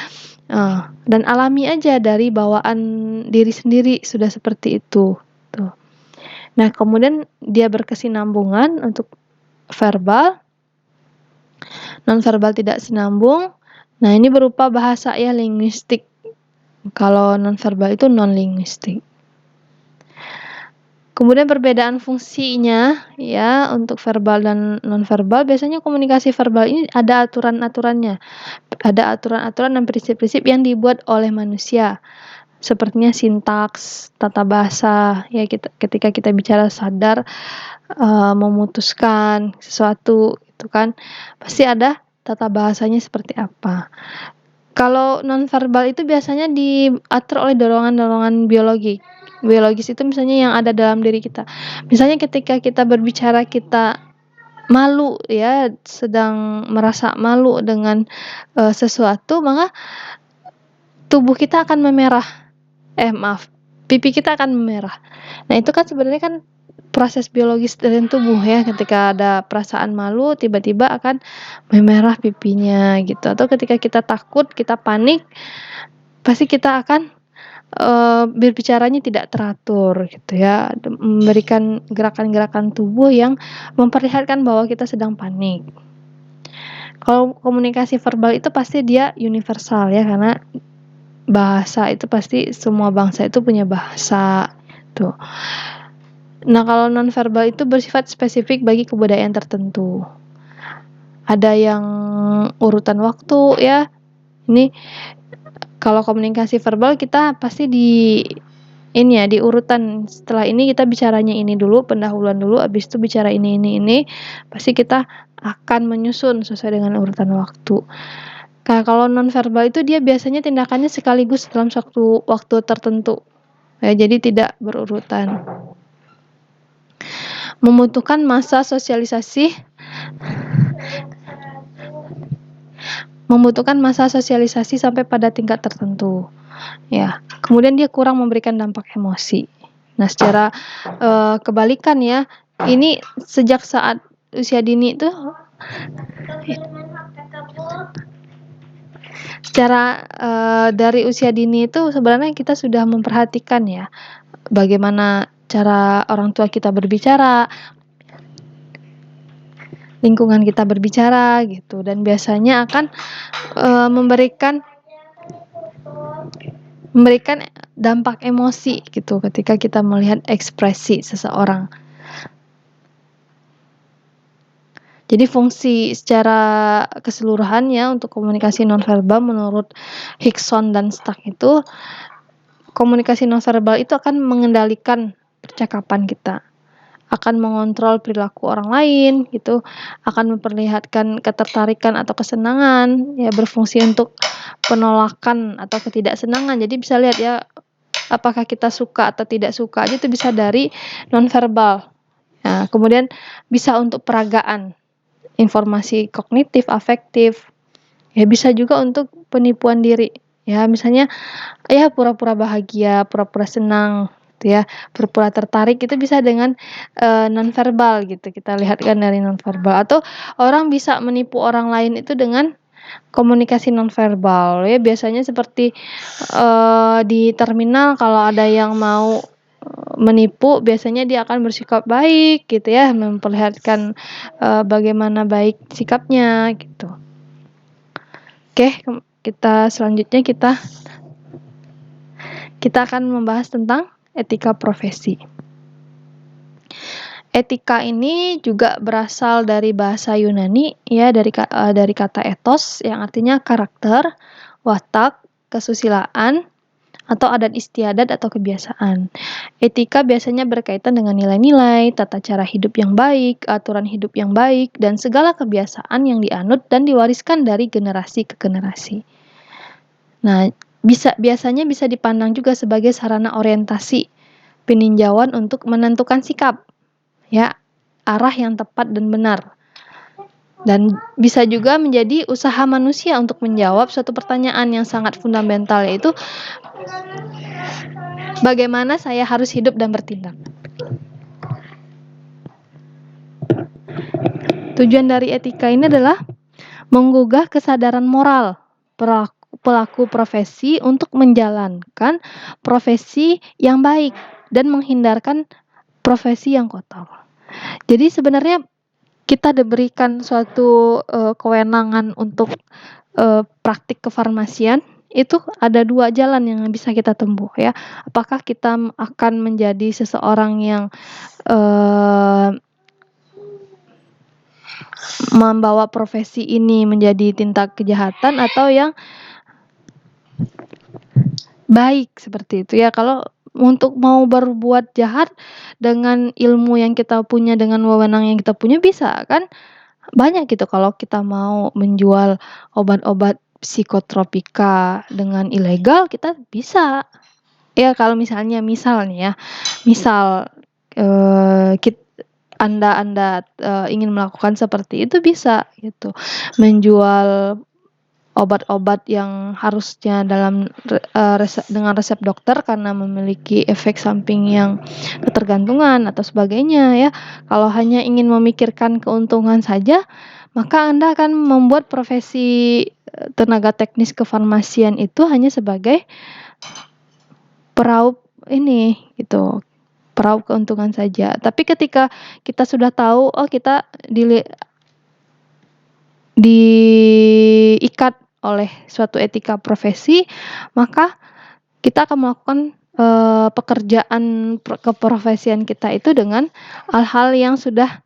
Dan alami aja dari bawaan diri sendiri sudah seperti itu. Tuh. Nah, kemudian dia berkesinambungan untuk verbal, nonverbal tidak sinambung. Nah, ini berupa bahasa ya, linguistik. Kalau nonverbal itu non-linguistik. Kemudian perbedaan fungsinya ya untuk verbal dan nonverbal, biasanya komunikasi verbal ini ada aturan-aturannya. Ada aturan-aturan dan prinsip-prinsip yang dibuat oleh manusia. sepertinya sintaks, tata bahasa, ya ketika kita bicara sadar memutuskan sesuatu itu kan pasti ada tata bahasanya seperti apa. Kalau nonverbal itu biasanya diatur oleh dorongan-dorongan biologis itu misalnya yang ada dalam diri kita. Misalnya ketika kita berbicara kita malu ya, sedang merasa malu dengan sesuatu, maka tubuh kita akan memerah. Pipi kita akan memerah. Nah, itu kan sebenarnya kan proses biologis dari tubuh ya, ketika ada perasaan malu tiba-tiba akan memerah pipinya gitu. Atau ketika kita takut, kita panik, pasti kita akan berbicaranya tidak teratur gitu ya, memberikan gerakan-gerakan tubuh yang memperlihatkan bahwa kita sedang panik. Kalau komunikasi verbal itu pasti dia universal ya, karena bahasa itu pasti semua bangsa itu punya bahasa tuh. Nah, kalau nonverbal itu bersifat spesifik bagi kebudayaan tertentu. Ada yang urutan waktu ya. Ini kalau komunikasi verbal kita pasti di urutan. Setelah ini kita bicaranya ini dulu, pendahuluan dulu, habis itu bicara ini. Pasti kita akan menyusun sesuai dengan urutan waktu. Nah, kalau nonverbal itu dia biasanya tindakannya sekaligus dalam suatu waktu tertentu. Ya, jadi tidak berurutan. Membutuhkan masa sosialisasi sampai pada tingkat tertentu. Ya, kemudian dia kurang memberikan dampak emosi. Nah, secara kebalikan ya, ini sejak saat usia dini itu dari usia dini itu sebenarnya kita sudah memperhatikan ya bagaimana cara orang tua kita berbicara, lingkungan kita berbicara gitu, dan biasanya akan memberikan dampak emosi gitu ketika kita melihat ekspresi seseorang. Jadi fungsi secara keseluruhannya untuk komunikasi nonverbal menurut Hickson dan Stark itu, komunikasi nonverbal itu akan mengendalikan percakapan kita, akan mengontrol perilaku orang lain gitu, akan memperlihatkan ketertarikan atau kesenangan, ya berfungsi untuk penolakan atau ketidaksenangan. Jadi bisa lihat ya, apakah kita suka atau tidak suka aja itu bisa dari nonverbal. Nah, kemudian bisa untuk peragaan, informasi kognitif, afektif, ya bisa juga untuk penipuan diri. Ya, misalnya ya pura-pura bahagia, pura-pura senang gitu ya, pura-pura tertarik, itu bisa dengan nonverbal gitu. Kita lihat kan dari nonverbal. Atau orang bisa menipu orang lain itu dengan komunikasi nonverbal ya, biasanya seperti di terminal kalau ada yang mau menipu, biasanya dia akan bersikap baik gitu ya, memperlihatkan bagaimana baik sikapnya gitu. Oke, kita selanjutnya kita akan membahas tentang etika profesi. Etika ini juga berasal dari bahasa Yunani ya, dari kata ethos yang artinya karakter, watak, kesusilaan, atau adat istiadat atau kebiasaan. Etika biasanya berkaitan dengan nilai-nilai, tata cara hidup yang baik, aturan hidup yang baik, dan segala kebiasaan yang dianut dan diwariskan dari generasi ke generasi. Nah, biasanya bisa dipandang juga sebagai sarana orientasi peninjauan untuk menentukan sikap, ya, arah yang tepat dan benar. Dan bisa juga menjadi usaha manusia untuk menjawab suatu pertanyaan yang sangat fundamental, yaitu bagaimana saya harus hidup dan bertindak. Tujuan dari etika ini adalah menggugah kesadaran moral pelaku profesi untuk menjalankan profesi yang baik dan menghindarkan profesi yang kotor. Jadi sebenarnya kita diberikan suatu kewenangan untuk praktik kefarmasian, itu ada 2 jalan yang bisa kita tempuh ya. Apakah kita akan menjadi seseorang yang membawa profesi ini menjadi tindak kejahatan, atau yang baik seperti itu ya. Kalau untuk mau berbuat jahat dengan ilmu yang kita punya, dengan wewenang yang kita punya bisa kan? Banyak gitu kalau kita mau menjual obat-obat psikotropika dengan ilegal kita bisa. Ya kalau misalnya nih ya, misal, Anda, ingin melakukan seperti itu bisa gitu. Menjual obat-obat yang harusnya dengan resep dokter karena memiliki efek samping yang ketergantungan atau sebagainya ya. Kalau hanya ingin memikirkan keuntungan saja, maka Anda akan membuat profesi, tenaga teknis kefarmasian itu hanya sebagai peraup ini gitu, peraup keuntungan saja. Tapi ketika kita sudah tahu, oh kita diikat oleh suatu etika profesi, maka kita akan melakukan pekerjaan keprofesian kita itu dengan hal-hal yang sudah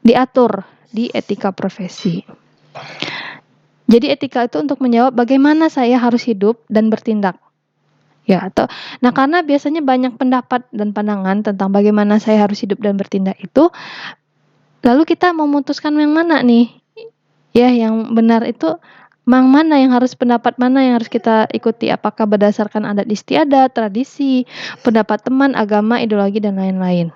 diatur di etika profesi. Jadi etika itu untuk menjawab bagaimana saya harus hidup dan bertindak. Ya, karena biasanya banyak pendapat dan pandangan tentang bagaimana saya harus hidup dan bertindak itu, lalu kita memutuskan yang mana nih? Ya, yang benar itu pendapat mana yang harus kita ikuti? Apakah berdasarkan adat istiadat, tradisi, pendapat teman, agama, ideologi, dan lain-lain.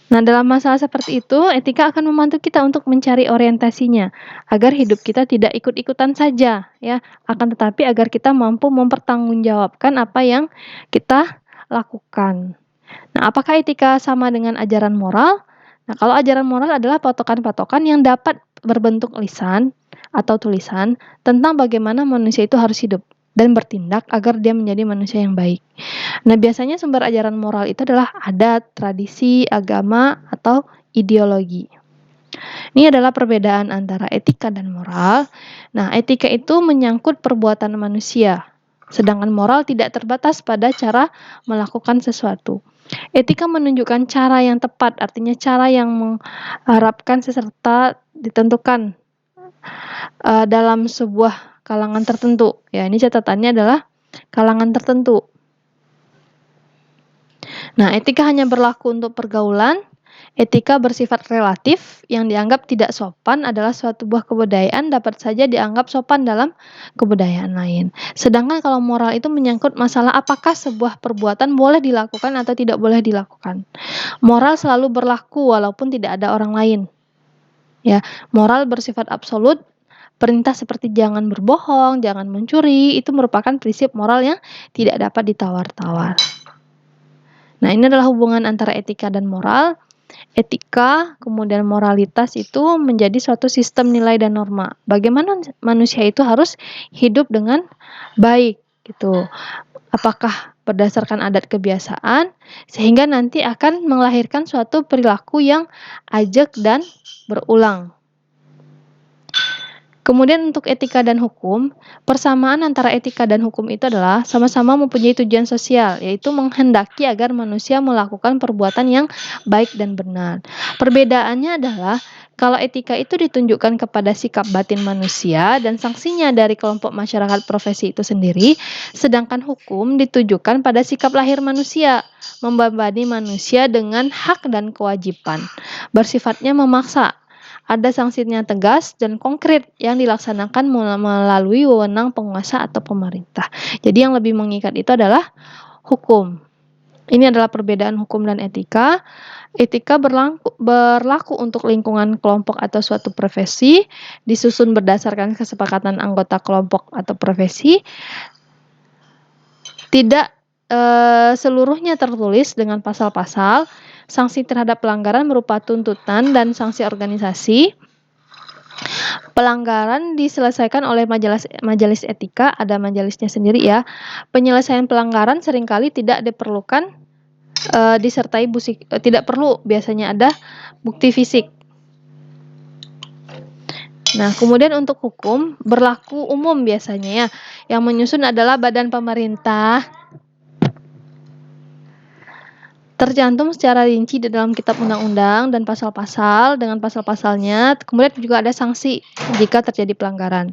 Nah, dalam masalah seperti itu, etika akan membantu kita untuk mencari orientasinya, agar hidup kita tidak ikut-ikutan saja, ya. Akan tetapi agar kita mampu mempertanggungjawabkan apa yang kita lakukan. Nah, apakah etika sama dengan ajaran moral? Nah, kalau ajaran moral adalah patokan-patokan yang dapat berbentuk lisan atau tulisan tentang bagaimana manusia itu harus hidup dan bertindak agar dia menjadi manusia yang baik. Nah, biasanya sumber ajaran moral itu adalah adat, tradisi, agama, atau ideologi. Ini adalah perbedaan antara etika dan moral. Nah, etika itu menyangkut perbuatan manusia, sedangkan moral tidak terbatas pada cara melakukan sesuatu. Etika menunjukkan cara yang tepat, artinya cara yang mengharapkan serta ditentukan dalam sebuah kalangan tertentu. Ya, ini catatannya adalah kalangan tertentu. Nah, etika hanya berlaku untuk pergaulan. Etika bersifat relatif, yang dianggap tidak sopan adalah suatu buah kebudayaan dapat saja dianggap sopan dalam kebudayaan lain. Sedangkan kalau moral itu menyangkut masalah apakah sebuah perbuatan boleh dilakukan atau tidak boleh dilakukan. Moral selalu berlaku walaupun tidak ada orang lain. Ya, moral bersifat absolut. Perintah seperti jangan berbohong, jangan mencuri, itu merupakan prinsip moral yang tidak dapat ditawar-tawar. Nah, ini adalah hubungan antara etika dan moral. Etika, kemudian moralitas itu menjadi suatu sistem nilai dan norma. Bagaimana manusia itu harus hidup dengan baik gitu. Apakah berdasarkan adat kebiasaan sehingga nanti akan melahirkan suatu perilaku yang ajak dan berulang. Kemudian untuk etika dan hukum, persamaan antara etika dan hukum itu adalah sama-sama mempunyai tujuan sosial, yaitu menghendaki agar manusia melakukan perbuatan yang baik dan benar. Perbedaannya adalah kalau etika itu ditunjukkan kepada sikap batin manusia dan sanksinya dari kelompok masyarakat profesi itu sendiri, sedangkan hukum ditujukan pada sikap lahir manusia, membebani manusia dengan hak dan kewajiban, bersifatnya memaksa. Ada sanksinya tegas dan konkret yang dilaksanakan melalui wewenang penguasa atau pemerintah. Jadi yang lebih mengikat itu adalah hukum. Ini adalah perbedaan hukum dan etika. Etika berlaku untuk lingkungan kelompok atau suatu profesi, disusun berdasarkan kesepakatan anggota kelompok atau profesi. Tidak seluruhnya tertulis dengan pasal-pasal. Sanksi terhadap pelanggaran berupa tuntutan dan sanksi organisasi. Pelanggaran diselesaikan oleh majelis etika, ada majelisnya sendiri ya. Penyelesaian pelanggaran seringkali tidak diperlukan disertai tidak perlu biasanya ada bukti fisik. Nah, kemudian untuk hukum berlaku umum biasanya ya. Yang menyusun adalah badan pemerintah. Tercantum secara rinci di dalam kitab undang-undang dan pasal-pasal dengan pasal-pasalnya. Kemudian juga ada sanksi jika terjadi pelanggaran.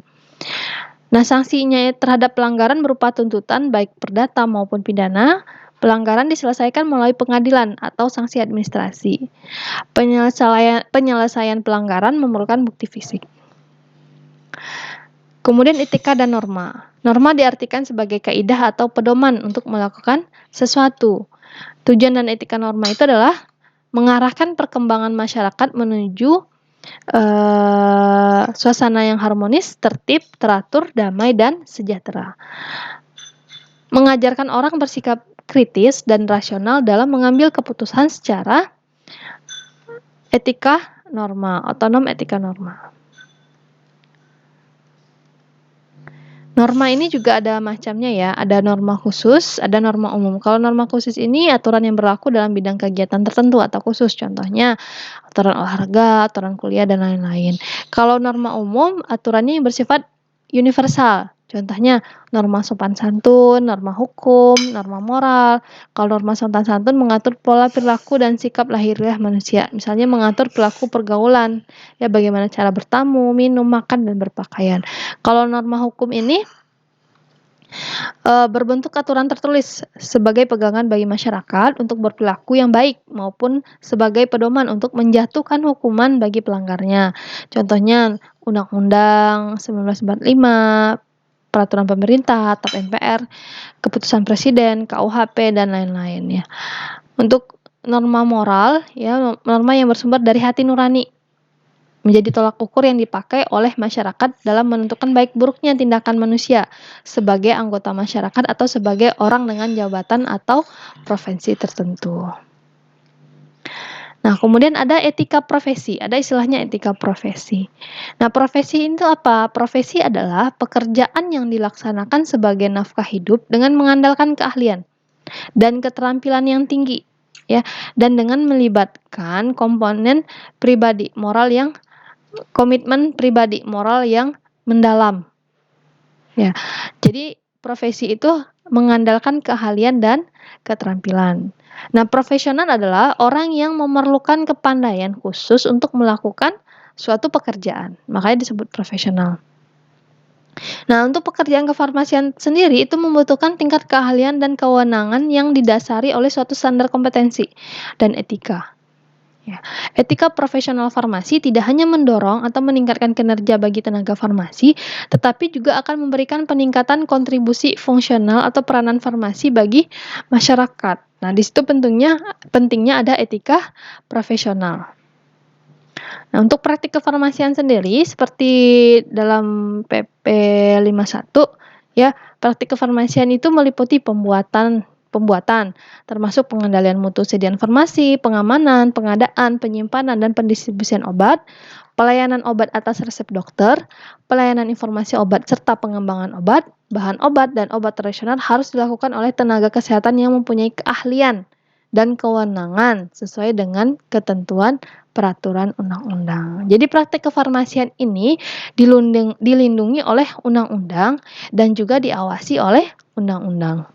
Nah, sanksinya terhadap pelanggaran berupa tuntutan baik perdata maupun pidana. Pelanggaran diselesaikan melalui pengadilan atau sanksi administrasi. Penyelesaian pelanggaran memerlukan bukti fisik. Kemudian etika dan norma. Norma diartikan sebagai kaidah atau pedoman untuk melakukan sesuatu. Tujuan dan etika norma itu adalah mengarahkan perkembangan masyarakat menuju suasana yang harmonis, tertib, teratur, damai, dan sejahtera. Mengajarkan orang bersikap kritis dan rasional dalam mengambil keputusan secara etika norma, otonom etika norma. Norma ini juga ada macamnya ya, ada norma khusus, ada norma umum. Kalau norma khusus ini aturan yang berlaku dalam bidang kegiatan tertentu atau khusus, contohnya aturan olahraga, aturan kuliah, dan lain-lain. Kalau norma umum, aturannya yang bersifat universal, contohnya norma sopan santun, norma hukum, norma moral. Kalau norma sopan santun mengatur pola perilaku dan sikap lahiriah manusia, misalnya mengatur perilaku pergaulan, ya bagaimana cara bertamu, minum, makan, dan berpakaian. Kalau norma hukum ini berbentuk aturan tertulis sebagai pegangan bagi masyarakat untuk berperilaku yang baik maupun sebagai pedoman untuk menjatuhkan hukuman bagi pelanggarnya. Contohnya Undang-Undang 1945, Peraturan Pemerintah, TAP MPR, Keputusan Presiden, KUHP, dan lain-lain ya. Untuk norma moral ya, norma yang bersumber dari hati nurani, menjadi tolak ukur yang dipakai oleh masyarakat dalam menentukan baik buruknya tindakan manusia sebagai anggota masyarakat atau sebagai orang dengan jabatan atau profesi tertentu. Nah, kemudian ada etika profesi, ada istilahnya etika profesi. Nah, profesi itu apa? Profesi adalah pekerjaan yang dilaksanakan sebagai nafkah hidup dengan mengandalkan keahlian dan keterampilan yang tinggi, ya, dan dengan melibatkan komitmen pribadi moral yang mendalam. Ya. Jadi profesi itu mengandalkan keahlian dan keterampilan. Nah, profesional adalah orang yang memerlukan kepandaian khusus untuk melakukan suatu pekerjaan. Makanya disebut profesional. Nah, untuk pekerjaan kefarmasian sendiri itu membutuhkan tingkat keahlian dan kewenangan yang didasari oleh suatu standar kompetensi dan etika. Ya. Etika profesional farmasi tidak hanya mendorong atau meningkatkan kinerja bagi tenaga farmasi, tetapi juga akan memberikan peningkatan kontribusi fungsional atau peranan farmasi bagi masyarakat. Nah, di situ pentingnya ada etika profesional. Nah, untuk praktik kefarmasian sendiri seperti dalam PP 51 ya, praktik kefarmasian itu meliputi pembuatan termasuk pengendalian mutu sediaan farmasi, pengamanan, pengadaan, penyimpanan, dan pendistribusian obat, pelayanan obat atas resep dokter, pelayanan informasi obat, serta pengembangan obat, bahan obat, dan obat tradisional harus dilakukan oleh tenaga kesehatan yang mempunyai keahlian dan kewenangan sesuai dengan ketentuan peraturan undang-undang. Jadi praktek kefarmasian ini dilindungi oleh undang-undang dan juga diawasi oleh undang-undang.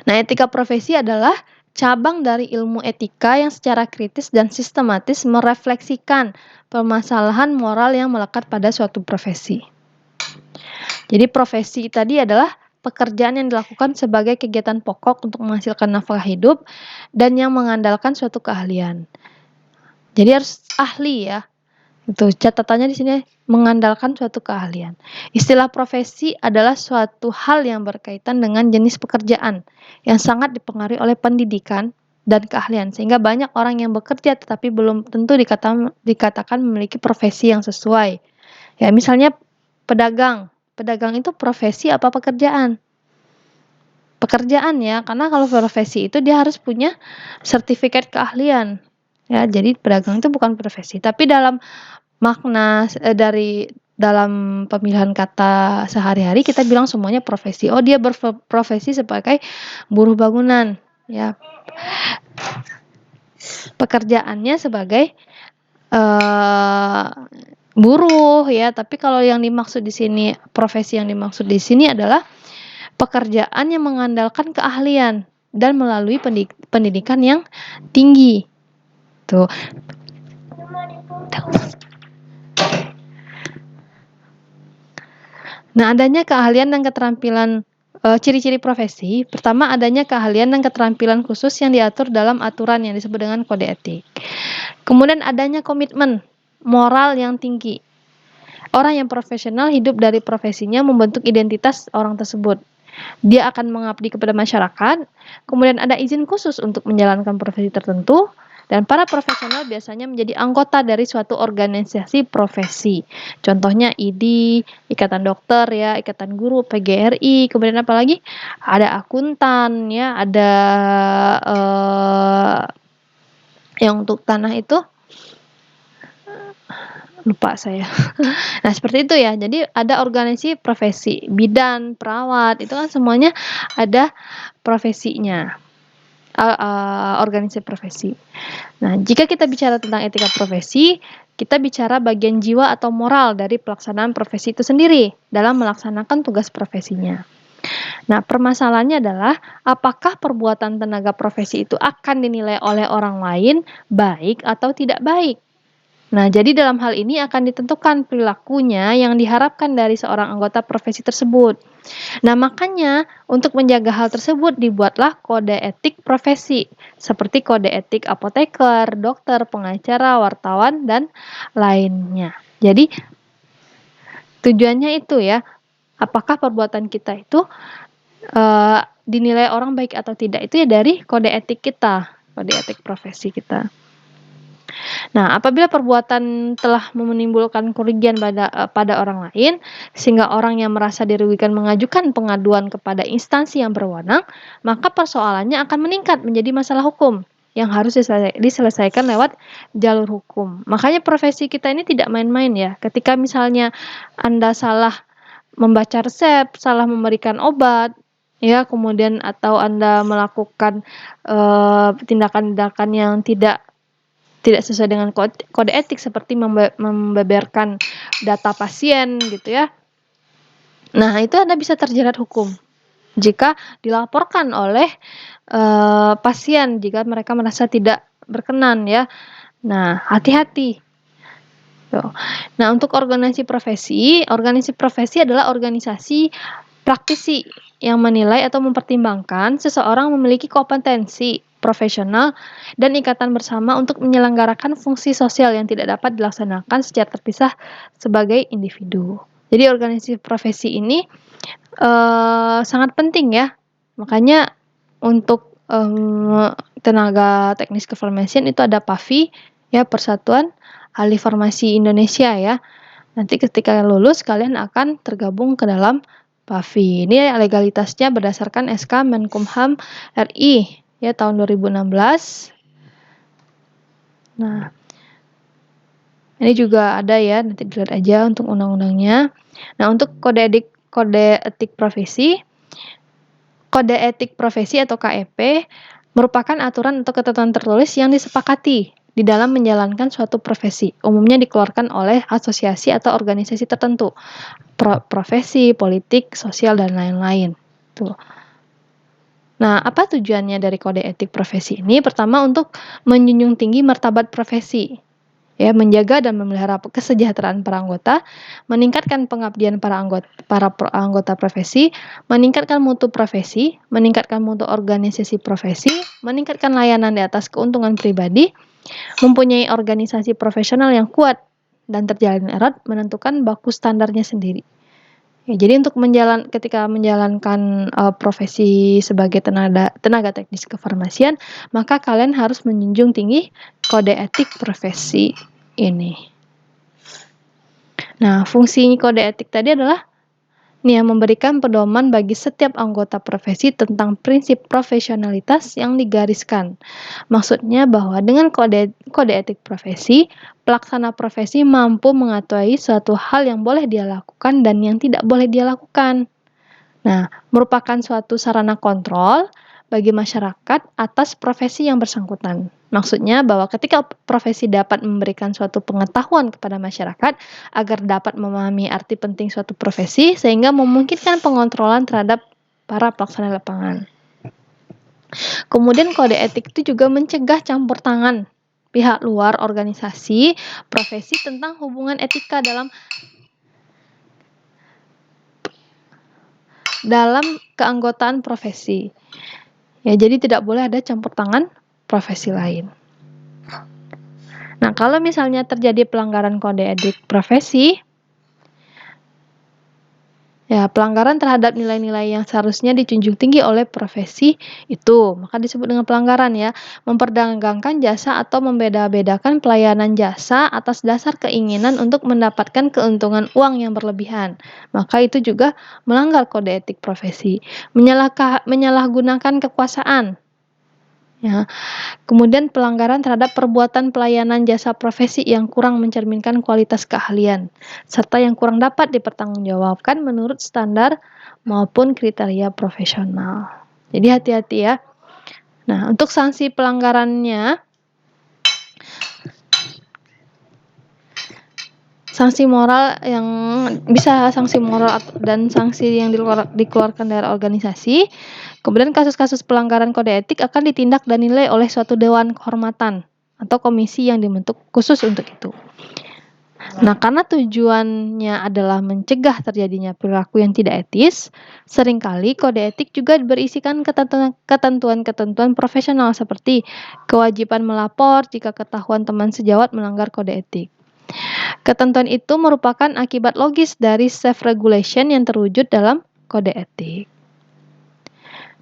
Nah, etika profesi adalah cabang dari ilmu etika yang secara kritis dan sistematis merefleksikan permasalahan moral yang melekat pada suatu profesi. Jadi profesi tadi adalah pekerjaan yang dilakukan sebagai kegiatan pokok untuk menghasilkan nafkah hidup dan yang mengandalkan suatu keahlian. Jadi harus ahli ya. Itu catatannya di sini mengandalkan suatu keahlian. Istilah profesi adalah suatu hal yang berkaitan dengan jenis pekerjaan yang sangat dipengaruhi oleh pendidikan dan keahlian, sehingga banyak orang yang bekerja tetapi belum tentu dikatakan memiliki profesi yang sesuai. Ya, misalnya pedagang. Pedagang itu profesi apa pekerjaan? Pekerjaan ya, karena kalau profesi itu dia harus punya sertifikat keahlian. Ya, jadi pedagang itu bukan profesi, tapi dalam makna dalam pemilihan kata sehari-hari kita bilang semuanya profesi. Oh, dia berprofesi sebagai buruh bangunan, ya. Pekerjaannya sebagai buruh ya, tapi kalau yang dimaksud di sini, profesi yang dimaksud di sini adalah pekerjaan yang mengandalkan keahlian dan melalui pendidikan yang tinggi. Tuh. Nah, adanya keahlian dan keterampilan ciri-ciri profesi, pertama adanya keahlian dan keterampilan khusus yang diatur dalam aturan yang disebut dengan kode etik. Kemudian adanya komitmen moral yang tinggi. Orang yang profesional hidup dari profesinya membentuk identitas orang tersebut. Dia akan mengabdi kepada masyarakat, kemudian ada izin khusus untuk menjalankan profesi tertentu, dan para profesional biasanya menjadi anggota dari suatu organisasi profesi. Contohnya IDI, Ikatan Dokter ya, Ikatan Guru, PGRI, kemudian apa lagi? Ada akuntan ya, ada yang untuk tanah itu lupa saya. Nah, seperti itu ya. Jadi ada organisasi profesi, bidan, perawat, itu kan semuanya ada profesinya. Organisasi profesi. Nah, jika kita bicara tentang etika profesi, kita bicara bagian jiwa atau moral dari pelaksanaan profesi itu sendiri dalam melaksanakan tugas profesinya. Nah, permasalahannya adalah apakah perbuatan tenaga profesi itu akan dinilai oleh orang lain baik atau tidak baik. Nah, jadi dalam hal ini akan ditentukan perilakunya yang diharapkan dari seorang anggota profesi tersebut. Nah, makanya untuk menjaga hal tersebut dibuatlah kode etik profesi, seperti kode etik apoteker, dokter, pengacara, wartawan, dan lainnya. Jadi, tujuannya itu ya, apakah perbuatan kita itu dinilai orang baik atau tidak, itu ya dari kode etik kita, kode etik profesi kita. Nah, apabila perbuatan telah menimbulkan kerugian pada orang lain, sehingga orang yang merasa dirugikan mengajukan pengaduan kepada instansi yang berwenang, maka persoalannya akan meningkat menjadi masalah hukum yang harus diselesaikan lewat jalur hukum. Makanya profesi kita ini tidak main-main ya. Ketika misalnya Anda salah membaca resep, salah memberikan obat, ya, kemudian atau Anda melakukan tindakan-tindakan yang tidak sesuai dengan kode etik seperti membeberkan data pasien gitu ya. Nah, itu Anda bisa terjerat hukum jika dilaporkan oleh pasien jika mereka merasa tidak berkenan ya. Nah, hati-hati. Nah, untuk organisasi profesi adalah organisasi praktisi yang menilai atau mempertimbangkan seseorang memiliki kompetensi profesional dan ikatan bersama untuk menyelenggarakan fungsi sosial yang tidak dapat dilaksanakan secara terpisah sebagai individu. Jadi organisasi profesi ini sangat penting ya. Makanya untuk tenaga teknis kefarmasian itu ada PAVI ya, Persatuan Ahli Farmasi Indonesia ya. Nanti ketika lulus kalian akan tergabung ke dalam PAVI. Ini legalitasnya berdasarkan SK Menkumham RI ya tahun 2016. Nah, ini juga ada ya, nanti dilihat aja untuk undang-undangnya. Nah, untuk kode etik profesi atau KEP merupakan aturan atau ketentuan tertulis yang disepakati di dalam menjalankan suatu profesi. Umumnya dikeluarkan oleh asosiasi atau organisasi tertentu, profesi, politik, sosial, dan lain-lain. Tuh. Nah, apa tujuannya dari kode etik profesi ini? Pertama, untuk menjunjung tinggi martabat profesi, ya, menjaga dan memelihara kesejahteraan para anggota, meningkatkan pengabdian para anggota profesi, meningkatkan mutu profesi, meningkatkan mutu organisasi profesi, meningkatkan layanan di atas keuntungan pribadi, mempunyai organisasi profesional yang kuat dan terjalin erat, menentukan baku standarnya sendiri. Ya, jadi untuk ketika menjalankan profesi sebagai tenaga teknis kefarmasian, maka kalian harus menjunjung tinggi kode etik profesi ini. Nah, fungsi kode etik tadi adalah memberikan pedoman bagi setiap anggota profesi tentang prinsip profesionalitas yang digariskan. Maksudnya bahwa dengan kode etik profesi, pelaksana profesi mampu mengetahui suatu hal yang boleh dia lakukan dan yang tidak boleh dia lakukan. Nah, merupakan suatu sarana kontrol bagi masyarakat atas profesi yang bersangkutan. Maksudnya bahwa ketika profesi dapat memberikan suatu pengetahuan kepada masyarakat agar dapat memahami arti penting suatu profesi sehingga memungkinkan pengontrolan terhadap para pelaksana lapangan. Kemudian kode etik itu juga mencegah campur tangan pihak luar organisasi profesi tentang hubungan etika dalam dalam keanggotaan profesi. Ya, jadi tidak boleh ada campur tangan profesi lain. Nah, kalau misalnya terjadi pelanggaran kode etik profesi, ya, pelanggaran terhadap nilai-nilai yang seharusnya dijunjung tinggi oleh profesi itu, maka disebut dengan pelanggaran ya. Memperdagangkan jasa atau membeda-bedakan pelayanan jasa atas dasar keinginan untuk mendapatkan keuntungan uang yang berlebihan, maka itu juga melanggar kode etik profesi. Menyalahgunakan kekuasaan. Ya. Kemudian pelanggaran terhadap perbuatan pelayanan jasa profesi yang kurang mencerminkan kualitas keahlian, serta yang kurang dapat dipertanggungjawabkan menurut standar maupun kriteria profesional. Jadi hati-hati ya. Nah, untuk sanksi pelanggarannya, sanksi moral yang bisa sanksi moral dan sanksi yang dikeluarkan dari organisasi. Kemudian kasus-kasus pelanggaran kode etik akan ditindak dan dinilai oleh suatu dewan kehormatan atau komisi yang dibentuk khusus untuk itu. Nah, karena tujuannya adalah mencegah terjadinya perilaku yang tidak etis, seringkali kode etik juga berisikan ketentuan-ketentuan profesional seperti kewajiban melapor jika ketahuan teman sejawat melanggar kode etik. Ketentuan itu merupakan akibat logis dari self-regulation yang terwujud dalam kode etik.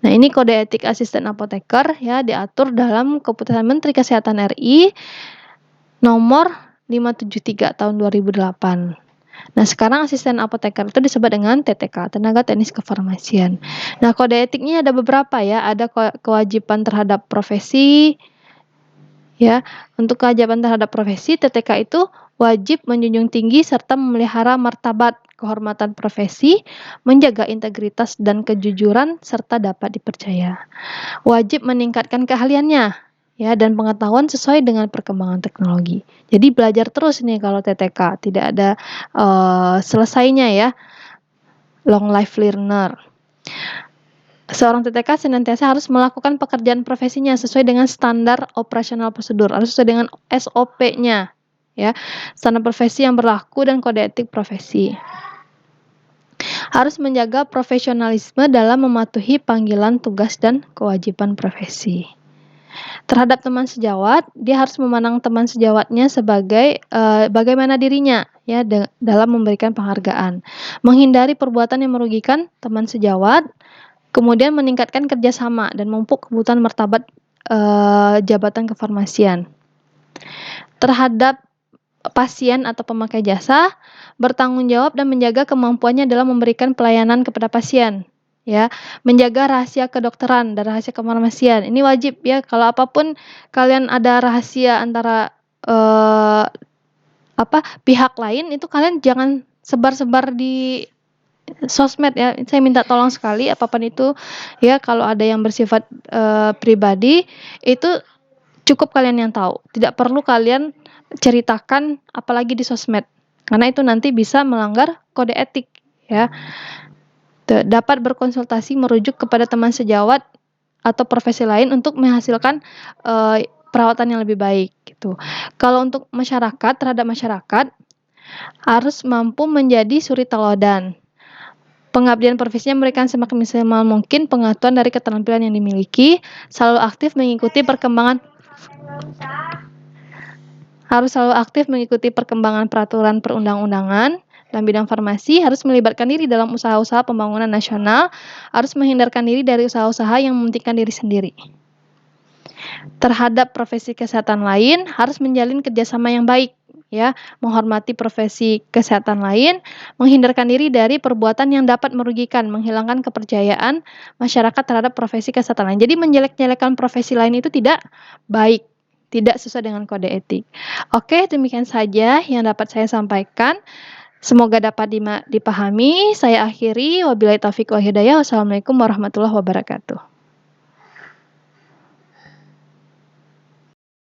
Nah, ini kode etik asisten apoteker ya, diatur dalam Keputusan Menteri Kesehatan RI nomor 573 tahun 2008. Nah, sekarang asisten apoteker itu disebut dengan TTK, tenaga teknis kefarmasian. Nah, kode etiknya ada beberapa ya, ada kewajiban terhadap profesi ya. Untuk kewajiban terhadap profesi, TTK itu wajib menjunjung tinggi serta memelihara martabat kehormatan profesi, menjaga integritas dan kejujuran serta dapat dipercaya. Wajib meningkatkan keahliannya ya dan pengetahuan sesuai dengan perkembangan teknologi. Jadi belajar terus nih kalau TTK, tidak ada selesainya ya. Long life learner. Seorang TTK senantiasa harus melakukan pekerjaan profesinya sesuai dengan standar operasional prosedur, harus sesuai dengan SOP-nya ya, standar profesi yang berlaku dan kode etik profesi. Harus menjaga profesionalisme dalam mematuhi panggilan tugas dan kewajiban profesi. Terhadap teman sejawat, dia harus memandang teman sejawatnya sebagai bagaimana dirinya ya dalam memberikan penghargaan. Menghindari perbuatan yang merugikan teman sejawat, kemudian meningkatkan kerjasama dan memupuk kebutuhan martabat jabatan kefarmasian. Terhadap pasien atau pemakai jasa, bertanggung jawab dan menjaga kemampuannya dalam memberikan pelayanan kepada pasien. Ya, menjaga rahasia kedokteran dan rahasia kefarmasian. Ini wajib ya, kalau apapun kalian ada rahasia antara pihak lain, itu kalian jangan sebar-sebar di sosmed ya. Saya minta tolong sekali apapun itu ya, kalau ada yang bersifat pribadi itu cukup kalian yang tahu. Tidak perlu kalian ceritakan apalagi di sosmed. Karena itu nanti bisa melanggar kode etik ya. Dapat berkonsultasi merujuk kepada teman sejawat atau profesi lain untuk menghasilkan perawatan yang lebih baik gitu. Kalau untuk masyarakat, terhadap masyarakat harus mampu menjadi suri teladan. Pengabdian profesinya memberikan semakin maksimal mungkin pengetahuan dari keterampilan yang dimiliki, selalu aktif mengikuti perkembangan peraturan perundang-undangan dalam bidang farmasi, harus melibatkan diri dalam usaha-usaha pembangunan nasional, harus menghindarkan diri dari usaha-usaha yang mementingkan diri sendiri. Terhadap profesi kesehatan lain, harus menjalin kerjasama yang baik, ya, menghormati profesi kesehatan lain, menghindarkan diri dari perbuatan yang dapat merugikan, menghilangkan kepercayaan masyarakat terhadap profesi kesehatan lain. Jadi menjelek-jelekan profesi lain itu tidak baik, tidak sesuai dengan kode etik. Oke, demikian saja yang dapat saya sampaikan. Semoga dapat dipahami. Saya akhiri. Wabillahi taufiq wal hidayah. Wassalamualaikum warahmatullahi wabarakatuh.